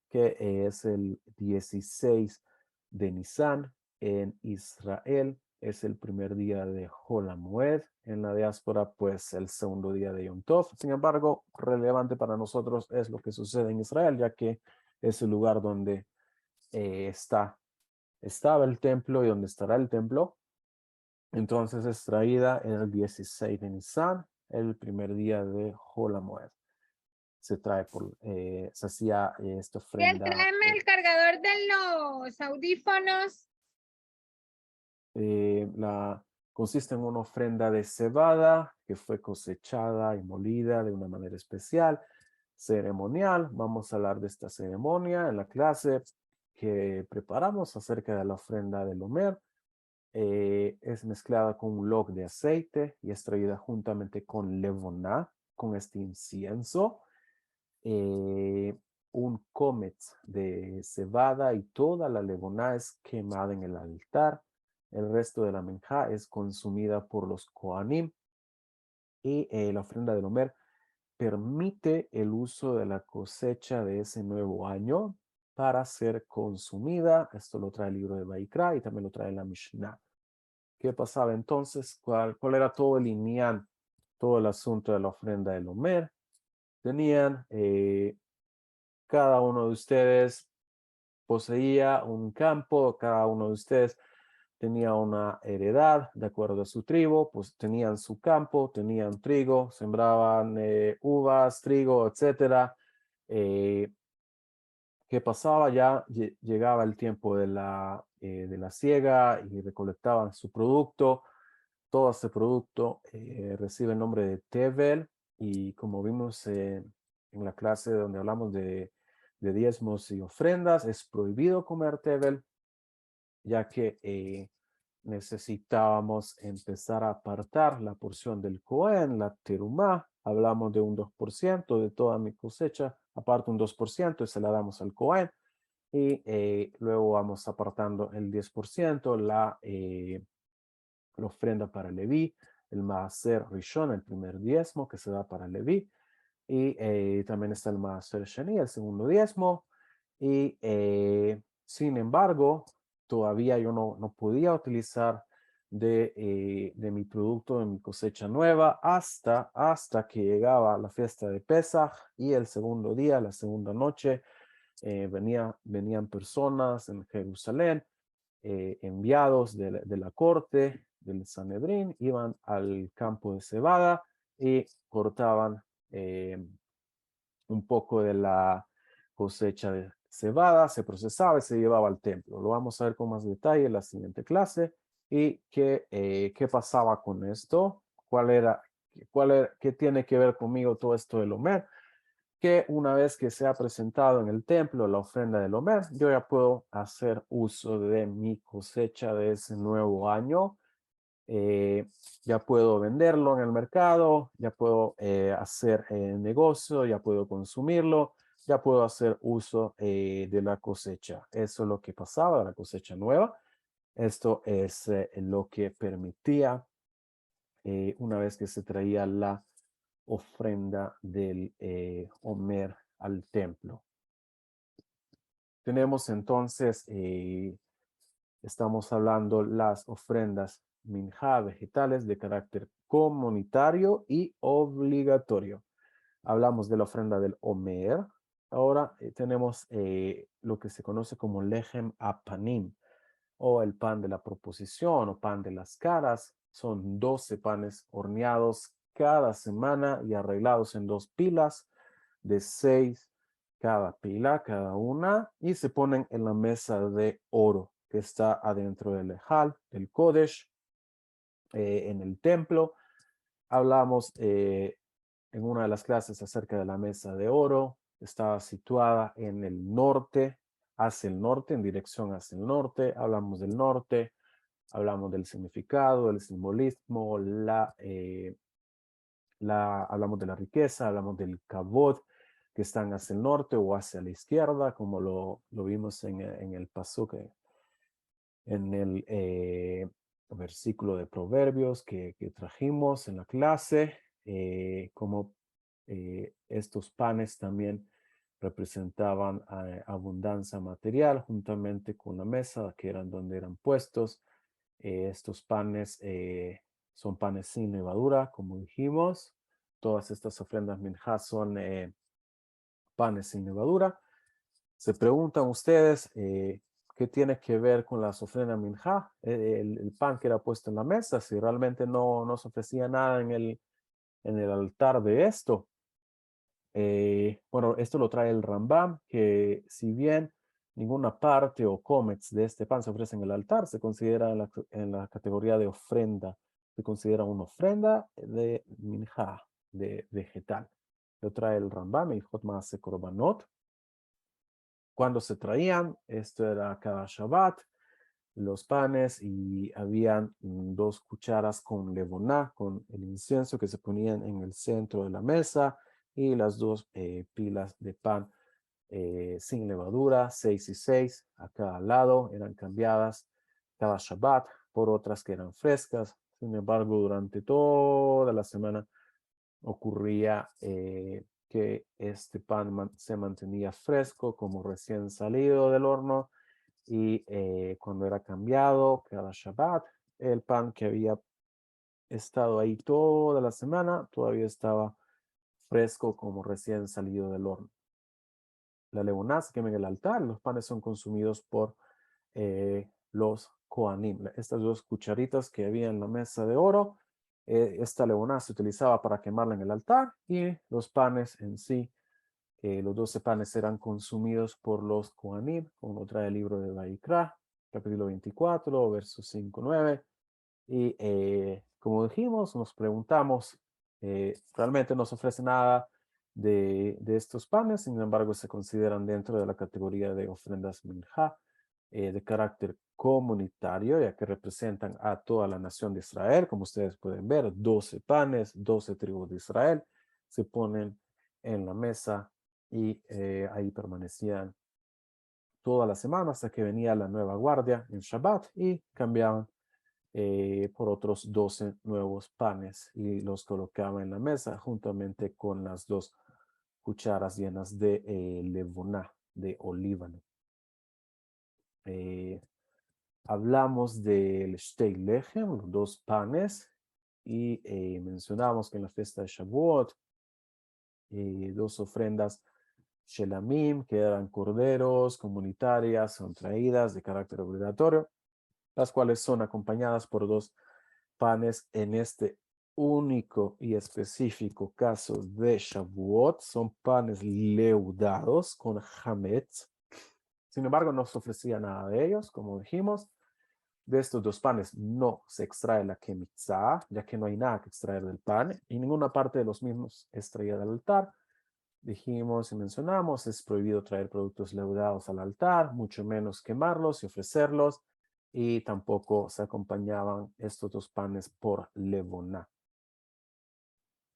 que es el 16 de Nisan en Israel. Es el primer día de Hol HaMoed. En la diáspora, pues el segundo día de Yom Tov. Sin embargo, relevante para nosotros es lo que sucede en Israel, ya que es el lugar donde estaba el templo y donde estará el templo. Entonces es traída en el 16 de Nisan, el primer día de Hol HaMoed. Se hacía esta Bien, ofrenda. tráeme el cargador de los audífonos. Consiste en una ofrenda de cebada que fue cosechada y molida de una manera especial, ceremonial. Vamos a hablar de esta ceremonia en la clase que preparamos acerca de la ofrenda del Omer. Es mezclada con un log de aceite y es traída juntamente con levoná, con este incienso, un comet de cebada y toda la levoná es quemada en el altar. El resto de la menjá es consumida por los Kohanim y la ofrenda del Omer permite el uso de la cosecha de ese nuevo año para ser consumida. Esto lo trae el libro de Vaikra y también lo trae la Mishnah. ¿Qué pasaba entonces? ¿Cuál era todo el inyan, todo el asunto de la ofrenda del Omer? Tenían, cada uno de ustedes poseía un campo, cada uno de ustedes tenía una heredad de acuerdo a su tribu, pues tenían su campo, tenían trigo, sembraban uvas, trigo, etcétera. Eh, ¿Qué pasaba? Ya llegaba el tiempo de la siega y recolectaban su producto. Todo este producto recibe el nombre de Tevel y como vimos en la clase donde hablamos de diezmos y ofrendas, es prohibido comer Tevel, ya que necesitábamos empezar a apartar la porción del Cohen, la terumá. Hablamos de un 2% de toda mi cosecha, aparto un 2% y se la damos al Cohen. Y luego vamos apartando el 10%, la ofrenda para Leví, el Maaser Rishon, el primer diezmo que se da para Leví. Y también está el Maaser Sheni, el segundo diezmo. Y sin embargo, todavía yo no podía utilizar de mi producto, de mi cosecha nueva, hasta que llegaba la fiesta de Pesach y el segundo día, la segunda noche, venían personas en Jerusalén, enviados de la corte, del Sanedrín, iban al campo de cebada y cortaban un poco de la cosecha de cebada, se procesaba y se llevaba al templo. Lo vamos a ver con más detalle en la siguiente clase. ¿Y qué pasaba con esto? ¿Qué tiene que ver conmigo todo esto del Omer? Que una vez que se ha presentado en el templo la ofrenda del Omer, yo ya puedo hacer uso de mi cosecha de ese nuevo año. eh, ya puedo venderlo en el mercado, ya puedo hacer negocio, ya puedo consumirlo, ya puedo hacer uso de la cosecha. Eso es lo que pasaba, de la cosecha nueva. Esto es lo que permitía una vez que se traía la ofrenda del Omer al templo. Tenemos entonces, estamos hablando las ofrendas minjá vegetales de carácter comunitario y obligatorio. Hablamos de la ofrenda del Omer. Ahora tenemos lo que se conoce como lejem apanim, o el pan de la proposición o pan de las caras. Son 12 panes horneados cada semana y arreglados en 2 pilas de 6 cada pila, cada una, y se ponen en la mesa de oro que está adentro del Ejal, del Kodesh, en el templo. Hablamos en una de las clases acerca de la mesa de oro. Estaba situada en el norte, hacia el norte, en dirección hacia el norte. Hablamos del norte, hablamos del significado, del simbolismo, hablamos de la riqueza, hablamos del kavod, que están hacia el norte o hacia la izquierda, como lo vimos en el pasuk, en el versículo de Proverbios que trajimos en la clase, como estos panes también representaban abundancia material juntamente con la mesa, que eran donde eran puestos. Estos panes son panes sin levadura, como dijimos. Todas estas ofrendas minjá son panes sin levadura. Se preguntan ustedes qué tiene que ver con las ofrendas minjá, el pan que era puesto en la mesa, si realmente no se ofrecía nada en el altar de esto. Bueno, esto lo trae el Rambam, que si bien ninguna parte o cómex de este pan se ofrece en el altar, se considera en la categoría de ofrenda, se considera una ofrenda de minjá, de vegetal. Lo trae el Rambam, el Hot Maaseh Korbanot. Cuando se traían, esto era cada Shabbat, los panes, y habían 2 cucharas con levoná, con el incienso que se ponían en el centro de la mesa, y las 2 pilas de pan sin levadura, 6 y 6 a cada lado, eran cambiadas cada Shabbat por otras que eran frescas. Sin embargo, durante toda la semana ocurría que este pan se mantenía fresco como recién salido del horno, y cuando era cambiado cada Shabbat, el pan que había estado ahí toda la semana todavía estaba fresco como recién salido del horno. La levoná se quema en el altar, los panes son consumidos por los Kohanim. Estas 2 cucharitas que había en la mesa de oro, esta levoná se utilizaba para quemarla en el altar, y los panes en sí, los 12 panes eran consumidos por los Kohanim, como lo trae el libro de Vayikra, capítulo 24, versos 5-9. Y como dijimos, nos preguntamos, realmente no se ofrece nada de estos panes, sin embargo se consideran dentro de la categoría de ofrendas minjá, de carácter comunitario, ya que representan a toda la nación de Israel. Como ustedes pueden ver, 12 panes, 12 tribus de Israel se ponen en la mesa, y ahí permanecían toda la semana hasta que venía la nueva guardia en Shabbat y cambiaban por otros 12 nuevos panes y los colocaba en la mesa juntamente con las 2 cucharas llenas de levoná, de olíbano. Hablamos del shtei lechem, los 2 panes, y mencionamos que en la fiesta de Shavuot, 2 ofrendas shelamim, que eran corderos comunitarias, son traídas de carácter obligatorio, las cuales son acompañadas por 2 panes en este único y específico caso de Shavuot. Son panes leudados con hametz. Sin embargo, no se ofrecía nada de ellos, como dijimos. De estos dos panes no se extrae la kemitzá, ya que no hay nada que extraer del pan, y ninguna parte de los mismos es traída del altar. Dijimos y mencionamos, es prohibido traer productos leudados al altar, mucho menos quemarlos y ofrecerlos, y tampoco se acompañaban estos dos panes por levoná.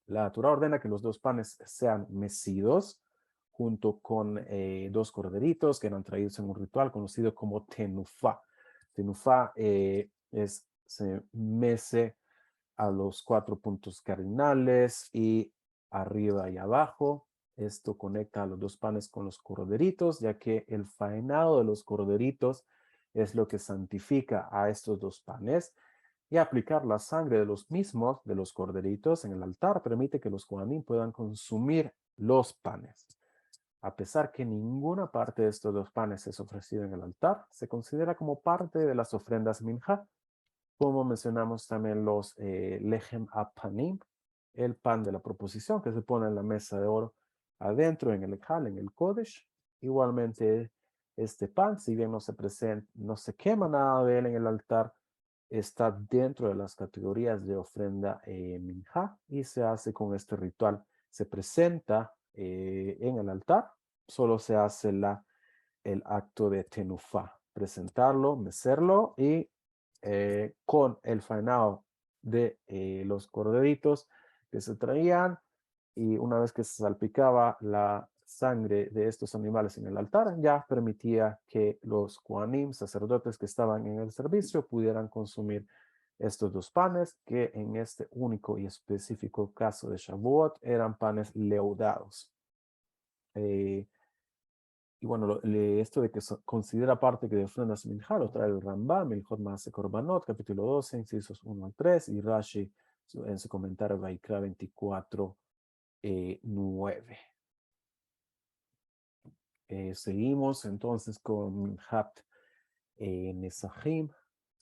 La Torá ordena que los dos panes sean mecidos junto con dos corderitos que eran traídos en un ritual conocido como tenufá. Tenufá se mece a los 4 puntos cardinales y arriba y abajo. Esto conecta a los dos panes con los corderitos, ya que el faenado de los corderitos es lo que santifica a estos dos panes. Y aplicar la sangre de los mismos, de los corderitos, en el altar permite que los kohanim puedan consumir los panes. A pesar que ninguna parte de estos dos panes es ofrecida en el altar, se considera como parte de las ofrendas minja, como mencionamos también los lechem apanim, el pan de la proposición que se pone en la mesa de oro adentro en el ejal, en el kodesh. Igualmente este pan, si bien no se quema nada de él en el altar, está dentro de las categorías de ofrenda minja y se hace con este ritual. Se presenta en el altar, solo se hace el acto de tenufá, presentarlo, mecerlo y con el faenado de los corderitos que se traían, y una vez que se salpicaba la sangre de estos animales en el altar, ya permitía que los kohanim, sacerdotes que estaban en el servicio, pudieran consumir estos dos panes, que en este único y específico caso de Shavuot eran panes leudados. Y bueno, esto de que considera parte que de ofrendas minja lo trae el Rambam, Ilhot Maaseh Korbanot, capítulo 12, incisos 1 al 3, y Rashi en su comentario Vaikra 24, 9. Seguimos entonces con Minhat Nesachim.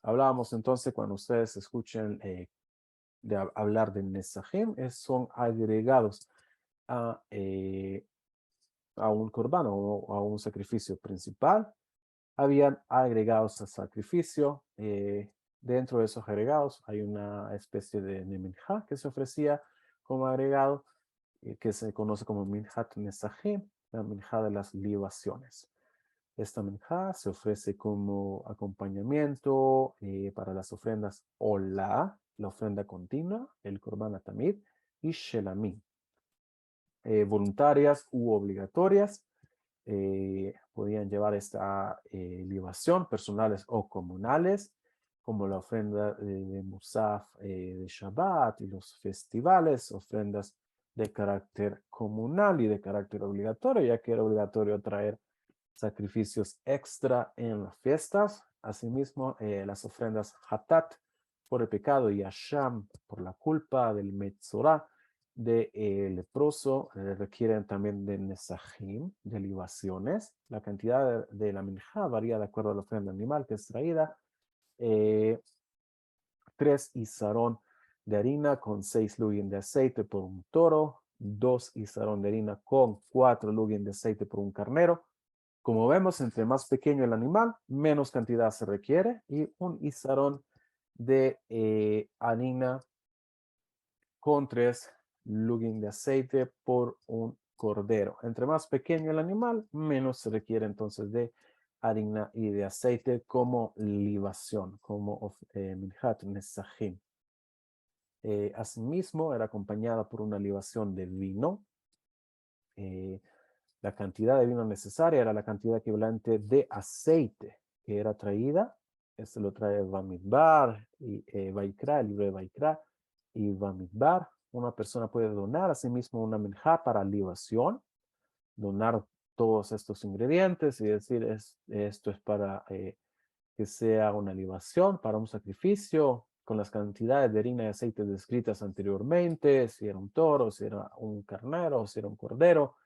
Hablábamos entonces, cuando ustedes escuchen hablar de Nesachim, son agregados a un corbán o a un sacrificio principal. Habían agregados al sacrificio. Dentro de esos agregados hay una especie de minjá que se ofrecía como agregado, que se conoce como minjat nesachim, la minjá de las libaciones. Esta minjá se ofrece como acompañamiento para las ofrendas Olá, la ofrenda continua, el Korban Tamid, y Shelamim, voluntarias u obligatorias. Podían llevar esta libación, personales o comunales, como la ofrenda de Musaf de Shabbat y los festivales, ofrendas de carácter comunal y de carácter obligatorio, ya que era obligatorio traer sacrificios extra en las fiestas. Asimismo, las ofrendas Hatat por el pecado y Asham por la culpa del Metzorah de leproso requieren también de nesachim, de libaciones. La cantidad de la minjá varía de acuerdo a la ofrenda animal que es traída. 3 isarón de harina con 6 lugin de aceite por un toro, 2 isarón de harina con 4 lugin de aceite por un carnero. Como vemos, entre más pequeño el animal, menos cantidad se requiere, y un isarón de harina con 3 lugin de aceite por un cordero. Entre más pequeño el animal, menos se requiere entonces de harina y de aceite como libación, como minjat nesachim. Asimismo, era acompañada por una libación de vino. La cantidad de vino necesaria era la cantidad equivalente de aceite que era traída. Este lo trae Bamidbar y Vaikra, el libro de Vaikra y Bamidbar. Una persona puede donar a sí mismo una minjá para libación, donar todos estos ingredientes y decir esto es para que sea una libación, para un sacrificio, con las cantidades de harina y aceite descritas anteriormente, si era un toro, si era un carnero, si era un cordero.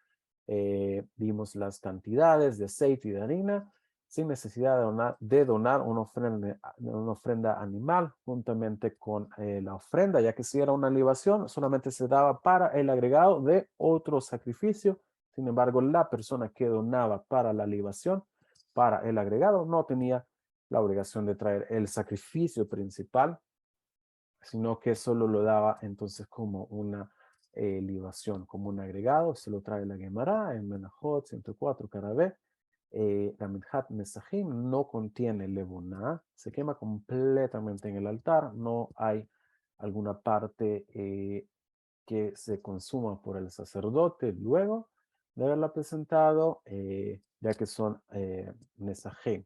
Vimos las cantidades de aceite y de harina sin necesidad de donar una ofrenda animal juntamente con la ofrenda, ya que si era una libación, solamente se daba para el agregado de otro sacrificio. Sin embargo, la persona que donaba para la libación, para el agregado, no tenía la obligación de traer el sacrificio principal, sino que solo lo daba entonces como una libación, como un agregado. Se lo trae la Gemara en Menachot 104, cara B. La Minhat Nesachim no contiene levuná, se quema completamente en el altar, no hay alguna parte que se consuma por el sacerdote luego de haberla presentado, ya que son Nesachim,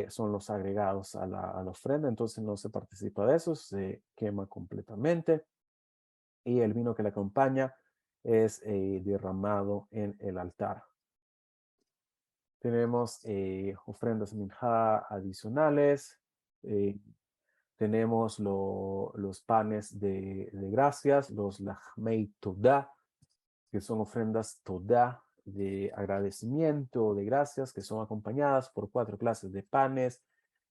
son los agregados a la ofrenda, entonces no se participa de eso, se quema completamente y el vino que le acompaña es derramado en el altar. Tenemos ofrendas minjá adicionales, tenemos los panes de gracias, los lahmei todah, que son ofrendas todah de agradecimiento, de gracias, que son acompañadas por 4 clases de panes,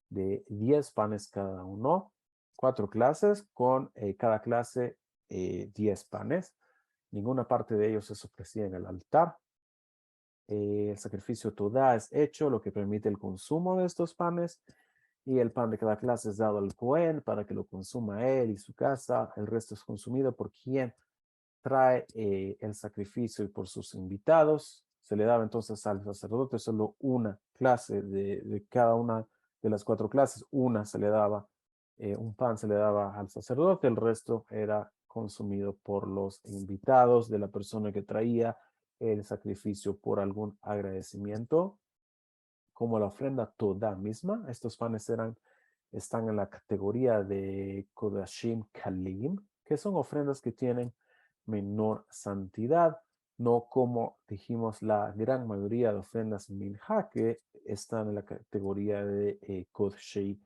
de 10 panes cada uno, 4 clases con cada clase 10 panes. Ninguna parte de ellos es ofrecida en el altar. El sacrificio todah es hecho, lo que permite el consumo de estos panes, y el pan de cada clase es dado al Cohen para que lo consuma él y su casa. El resto es consumido por quien trae el sacrificio y por sus invitados. Se le daba entonces al sacerdote solo una clase de cada una de las 4 clases. Una se le daba, un pan se le daba al sacerdote, el resto era consumido por los invitados de la persona que traía el sacrificio por algún agradecimiento, como la ofrenda toda misma. Estos panes están en la categoría de Kodashim Kalim, que son ofrendas que tienen menor santidad, no como dijimos la gran mayoría de ofrendas minja, que están en la categoría de Kodashim,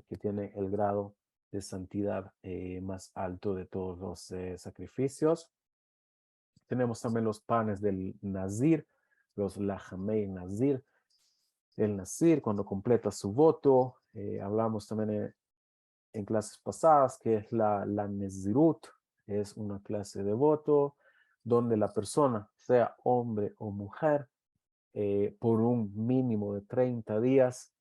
que tienen el grado de santidad más alto de todos los sacrificios. Tenemos también los panes del Nazir, los Lahamei Nazir. El Nazir, cuando completa su voto, hablamos también en clases pasadas, que es la Nezirut, es una clase de voto donde la persona, sea hombre o mujer, por un mínimo de 30 días,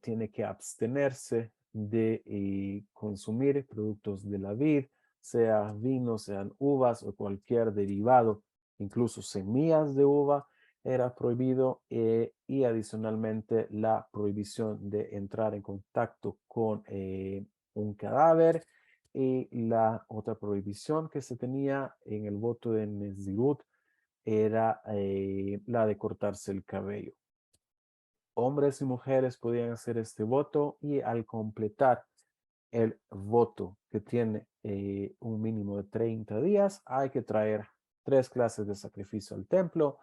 tiene que abstenerse de consumir productos de la vid, sea vino, sean uvas o cualquier derivado, incluso semillas de uva, era prohibido, y adicionalmente la prohibición de entrar en contacto con un cadáver, y la otra prohibición que se tenía en el voto de Nezirut era la de cortarse el cabello. Hombres y mujeres podían hacer este voto, y al completar el voto, que tiene un mínimo de 30 días, hay que traer 3 clases de sacrificio al templo,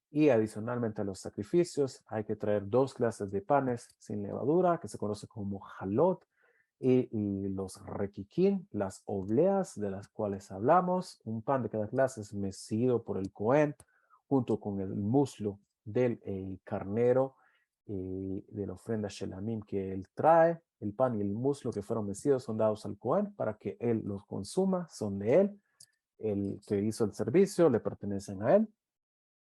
y adicionalmente a los sacrificios hay que traer 2 clases de panes sin levadura, que se conoce como jalot, y los requiquín, las obleas de las cuales hablamos. Un pan de cada clase es mecido por el Cohen junto con el muslo del carnero de la ofrenda Shelamim que él trae. El pan y el muslo que fueron mecidos son dados al Cohen para que él los consuma, son de él. El que hizo el servicio le pertenecen a él.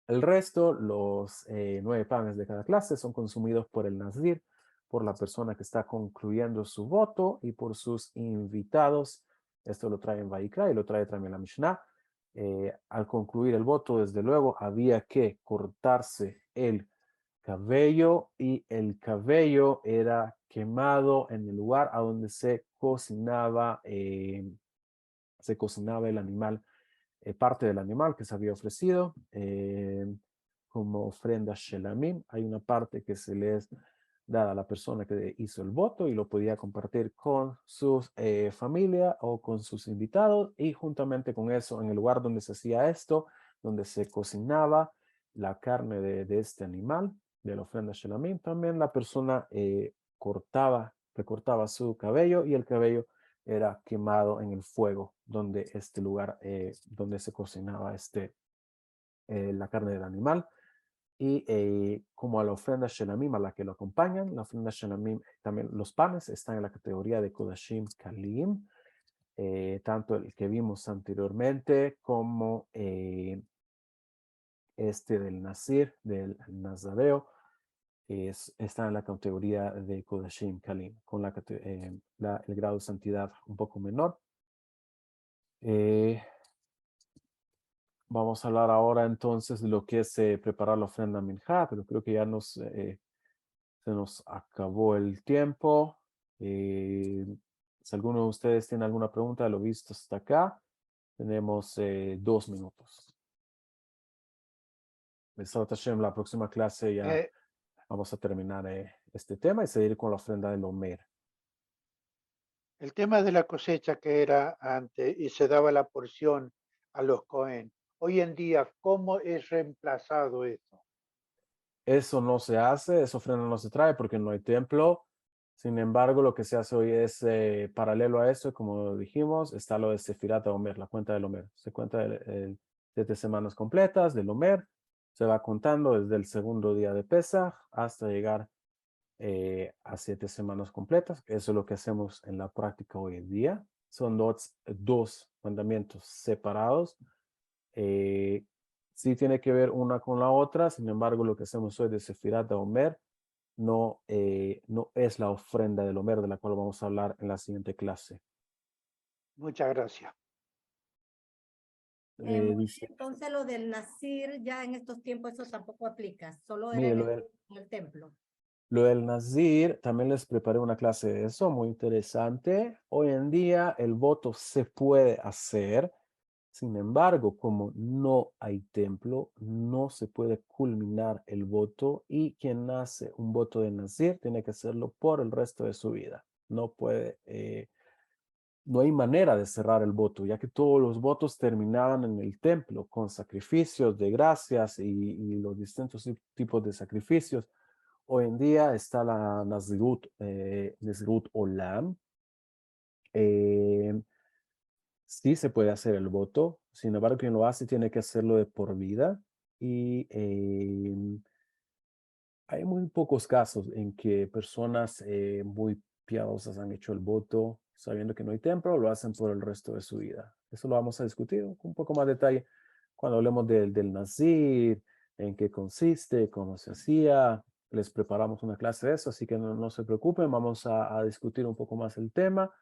El resto, los 9 panes de cada clase, son consumidos por el Nazir, por la persona que está concluyendo su voto y por sus invitados. Esto lo trae en Vaikra y lo trae también la Mishnah. Al concluir el voto, desde luego, había que cortarse el cabello, y el cabello era quemado en el lugar a donde se cocinaba el animal, parte del animal que se había ofrecido como ofrenda shelamim. Hay una parte que se le es dada a la persona que hizo el voto y lo podía compartir con su familia o con sus invitados, y juntamente con eso, en el lugar donde se hacía esto, donde se cocinaba la carne de este animal, de la ofrenda shelamim, también la persona recortaba su cabello, y el cabello era quemado en el fuego donde este lugar, donde se cocinaba la carne del animal. Y como a la ofrenda Shelamim a la que lo acompañan, la ofrenda Shelamim, también los panes están en la categoría de Kodashim Kalim, tanto el que vimos anteriormente como este del Nazir, del Nazareo, está en la categoría de Kodashim Kalim, con el grado de santidad un poco menor. Vamos a hablar ahora entonces de lo que es preparar la ofrenda Minjá, pero creo que ya se nos acabó el tiempo. Si alguno de ustedes tiene alguna pregunta de lo visto hasta acá, tenemos 2 minutos. Besat Hashem, la próxima clase ya Eh, vamos a terminar este tema y seguir con la ofrenda del Omer. el tema de la cosecha que era antes y se daba la porción a los Cohen. Hoy en día, ¿cómo es reemplazado eso? Eso no se hace, esa ofrenda no se trae porque no hay templo. Sin embargo, lo que se hace hoy es paralelo a eso, como dijimos, está lo de Sefirat Omer, la cuenta del Omer. Se cuenta 7 semanas completas del Omer, se va contando desde el segundo día de Pesach hasta llegar a 7 semanas completas. Eso es lo que hacemos en la práctica hoy en día. Son dos mandamientos separados. Sí tiene que ver una con la otra, sin embargo, lo que hacemos hoy de Sefirat Omer no es la ofrenda del Omer de la cual vamos a hablar en la siguiente clase. Muchas gracias. Dice, Entonces lo del Nazir ya en estos tiempos eso tampoco aplica, solo era mire, en el templo. lo del Nazir, también les preparé una clase de eso, muy interesante. Hoy en día el voto se puede hacer, sin embargo, como no hay templo, no se puede culminar el voto y quien hace un voto de Nazir tiene que hacerlo por el resto de su vida. No hay manera de cerrar el voto, ya que todos los votos terminaban en el templo con sacrificios de gracias y los distintos tipos de sacrificios. Hoy en día está la Nazirut Olam. Sí se puede hacer el voto, sin embargo, quien lo hace tiene que hacerlo de por vida. Y hay muy pocos casos en que personas muy piadosas han hecho el voto sabiendo que no hay templo, lo hacen por el resto de su vida. Eso lo vamos a discutir con un poco más de detalle cuando hablemos del Nazir, en qué consiste, cómo se hacía. Les preparamos una clase de eso, así que no se preocupen, vamos a discutir un poco más el tema.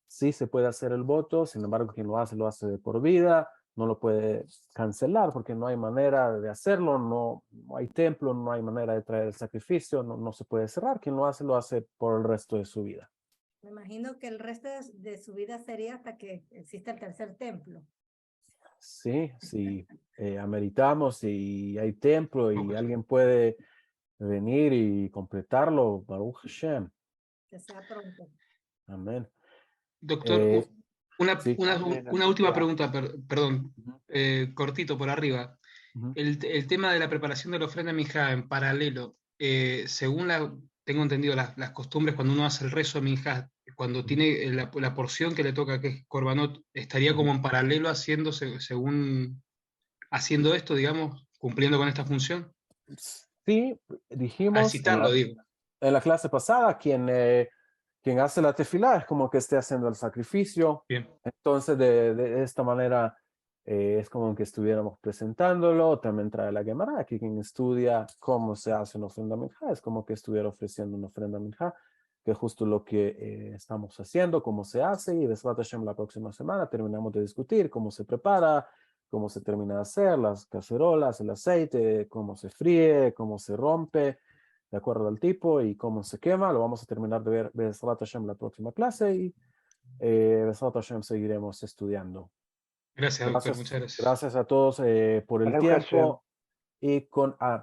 Sí se puede hacer el voto, sin embargo, quien lo hace de por vida, no lo puede cancelar porque no hay manera de hacerlo, no hay templo, no hay manera de traer el sacrificio, no se puede cerrar. Quien lo hace por el resto de su vida. Me imagino que el resto de su vida sería hasta que exista el tercer templo. Sí, sí, ameritamos y hay templo y alguien puede venir y completarlo, Baruch Hashem. Que sea pronto. Amén. Doctor, Sí. una última pregunta, perdón, Ujú. cortito por arriba. Ujú. El tema de la preparación de la ofrenda Minjá en paralelo, según tengo entendido las costumbres, cuando uno hace el rezo de Minjá, cuando Ujú. tiene la porción que le toca, que es Korbanot, estaría como Ujú. en paralelo haciendo esto, digamos, cumpliendo con esta función. Sí, Al dijimos citarlo, digo. en la clase pasada, quien hace la tefilá es como que esté haciendo el sacrificio. Bien. Entonces, de esta manera, es como que estuviéramos presentándolo. También trae la Gemara, que quien estudia cómo se hace una ofrenda minjá, es como que estuviera ofreciendo una ofrenda minjá, que es justo lo que estamos haciendo, cómo se hace. Y Besrat Hashem la próxima semana terminamos de discutir cómo se prepara, cómo se termina de hacer, las cacerolas, el aceite, cómo se fríe, cómo se rompe, de acuerdo al tipo, y cómo se quema. Lo vamos a terminar de ver Besrat Hashem la próxima clase y Besrat Hashem seguiremos estudiando. Gracias, doctor, muchas gracias. Gracias a todos por el Baruch Hashem. tiempo. Y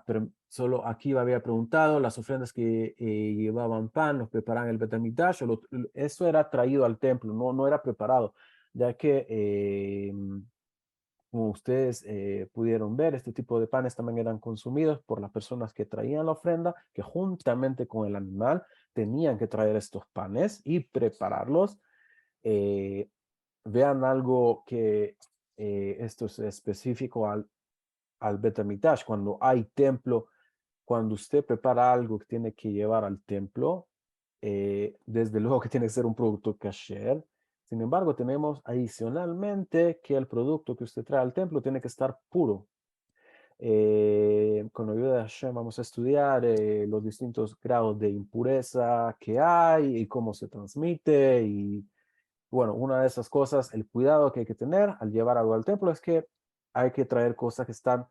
pero solo aquí había preguntado, las ofrendas que llevaban pan, los preparaban el Betamigdash, eso era traído al templo, no era preparado, ya que como ustedes pudieron ver, este tipo de panes también eran consumidos por las personas que traían la ofrenda, que juntamente con el animal tenían que traer estos panes y prepararlos. Vean algo que esto es específico al Betamigdash. Cuando hay templo, cuando usted prepara algo que tiene que llevar al templo, desde luego que tiene que ser un producto kasher. Sin embargo, tenemos adicionalmente que el producto que usted trae al templo tiene que estar puro. Con la ayuda de Hashem, vamos a estudiar los distintos grados de impureza que hay y cómo se transmite. Y bueno, una de esas cosas, el cuidado que hay que tener al llevar algo al templo es que hay que traer cosas que están,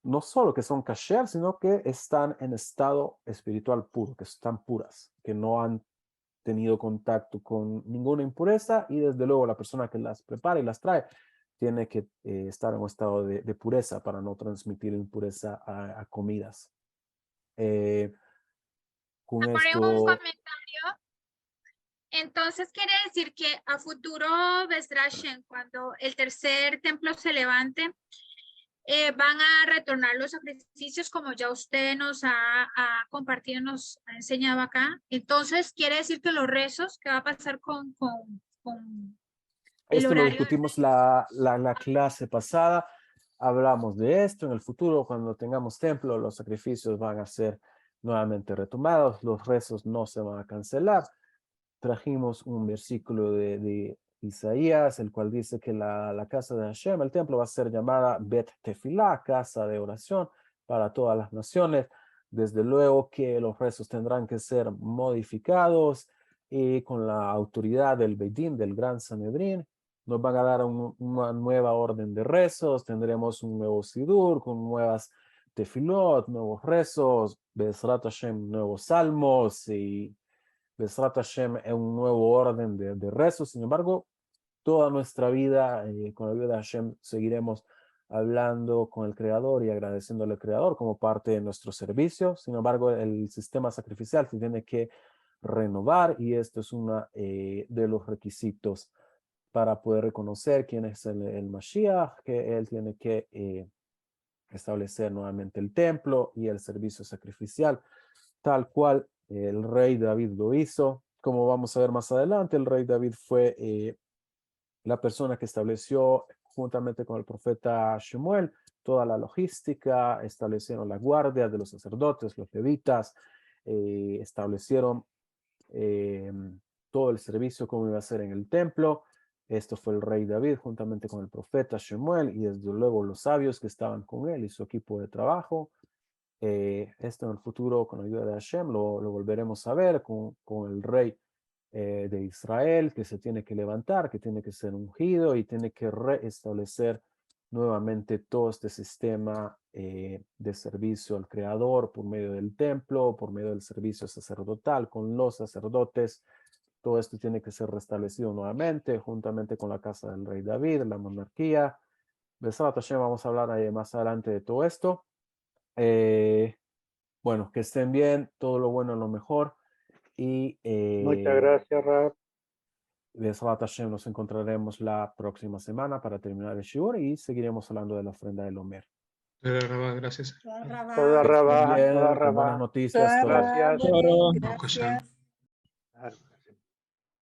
no solo que son kasher, sino que están en estado espiritual puro, que están puras, que no han tenido contacto con ninguna impureza, y desde luego la persona que las prepara y las trae tiene que estar en un estado de pureza para no transmitir impureza a comidas. Con Haré un esto, comentario. Entonces quiere decir que a futuro, Bezrat Hashem, cuando el tercer templo se levante, van a retornar los sacrificios como ya usted nos ha compartido, nos ha enseñado acá. Entonces quiere decir que los rezos, ¿qué va a pasar con el esto lo horario? discutimos la clase pasada. Hablamos de esto. En el futuro, cuando tengamos templo, los sacrificios van a ser nuevamente retomados. Los rezos no se van a cancelar. Trajimos un versículo de Isaías, el cual dice que la casa de Hashem, el templo, va a ser llamada Bet Tefilá, casa de oración para todas las naciones. Desde luego que los rezos tendrán que ser modificados y con la autoridad del Beidín, del Gran Sanedrín. Nos van a dar una nueva orden de rezos, tendremos un nuevo Sidur con nuevas tefilot, nuevos rezos, Bezrat Hashem, nuevos salmos y Bezrat Hashem es un nuevo orden de rezos. Sin embargo, toda nuestra vida, con la ayuda de Hashem, seguiremos hablando con el Creador y agradeciéndole al Creador como parte de nuestro servicio. Sin embargo, el sistema sacrificial se tiene que renovar, y esto es uno de los requisitos para poder reconocer quién es el Mashiach, que él tiene que establecer nuevamente el templo y el servicio sacrificial, tal cual el rey David lo hizo. Como vamos a ver más adelante, el rey David fue la persona que estableció, juntamente con el profeta Shemuel, toda la logística, establecieron la guardia de los sacerdotes, los levitas, establecieron todo el servicio como iba a ser en el templo. Esto fue el rey David juntamente con el profeta Shemuel y desde luego los sabios que estaban con él y su equipo de trabajo. Esto en el futuro, con la ayuda de Hashem, lo volveremos a ver con el rey de Israel, que se tiene que levantar, que tiene que ser ungido y tiene que restablecer nuevamente todo este sistema de servicio al Creador por medio del templo, por medio del servicio sacerdotal con los sacerdotes. Todo esto tiene que ser restablecido nuevamente, juntamente con la casa del rey David, la monarquía. Bezrat Hashem, vamos a hablar más adelante de todo esto. Bueno, que estén bien, todo lo bueno, lo mejor. Y Muchas gracias, Rab. Bezrat Hashem, nos encontraremos la próxima semana para terminar el shiur y seguiremos hablando de la ofrenda del Omer. Gracias. Toda Que Rabá, estén bien, toda con buenas Rabá. noticias. Gracias. Baruch Hashem. Gracias. Claro.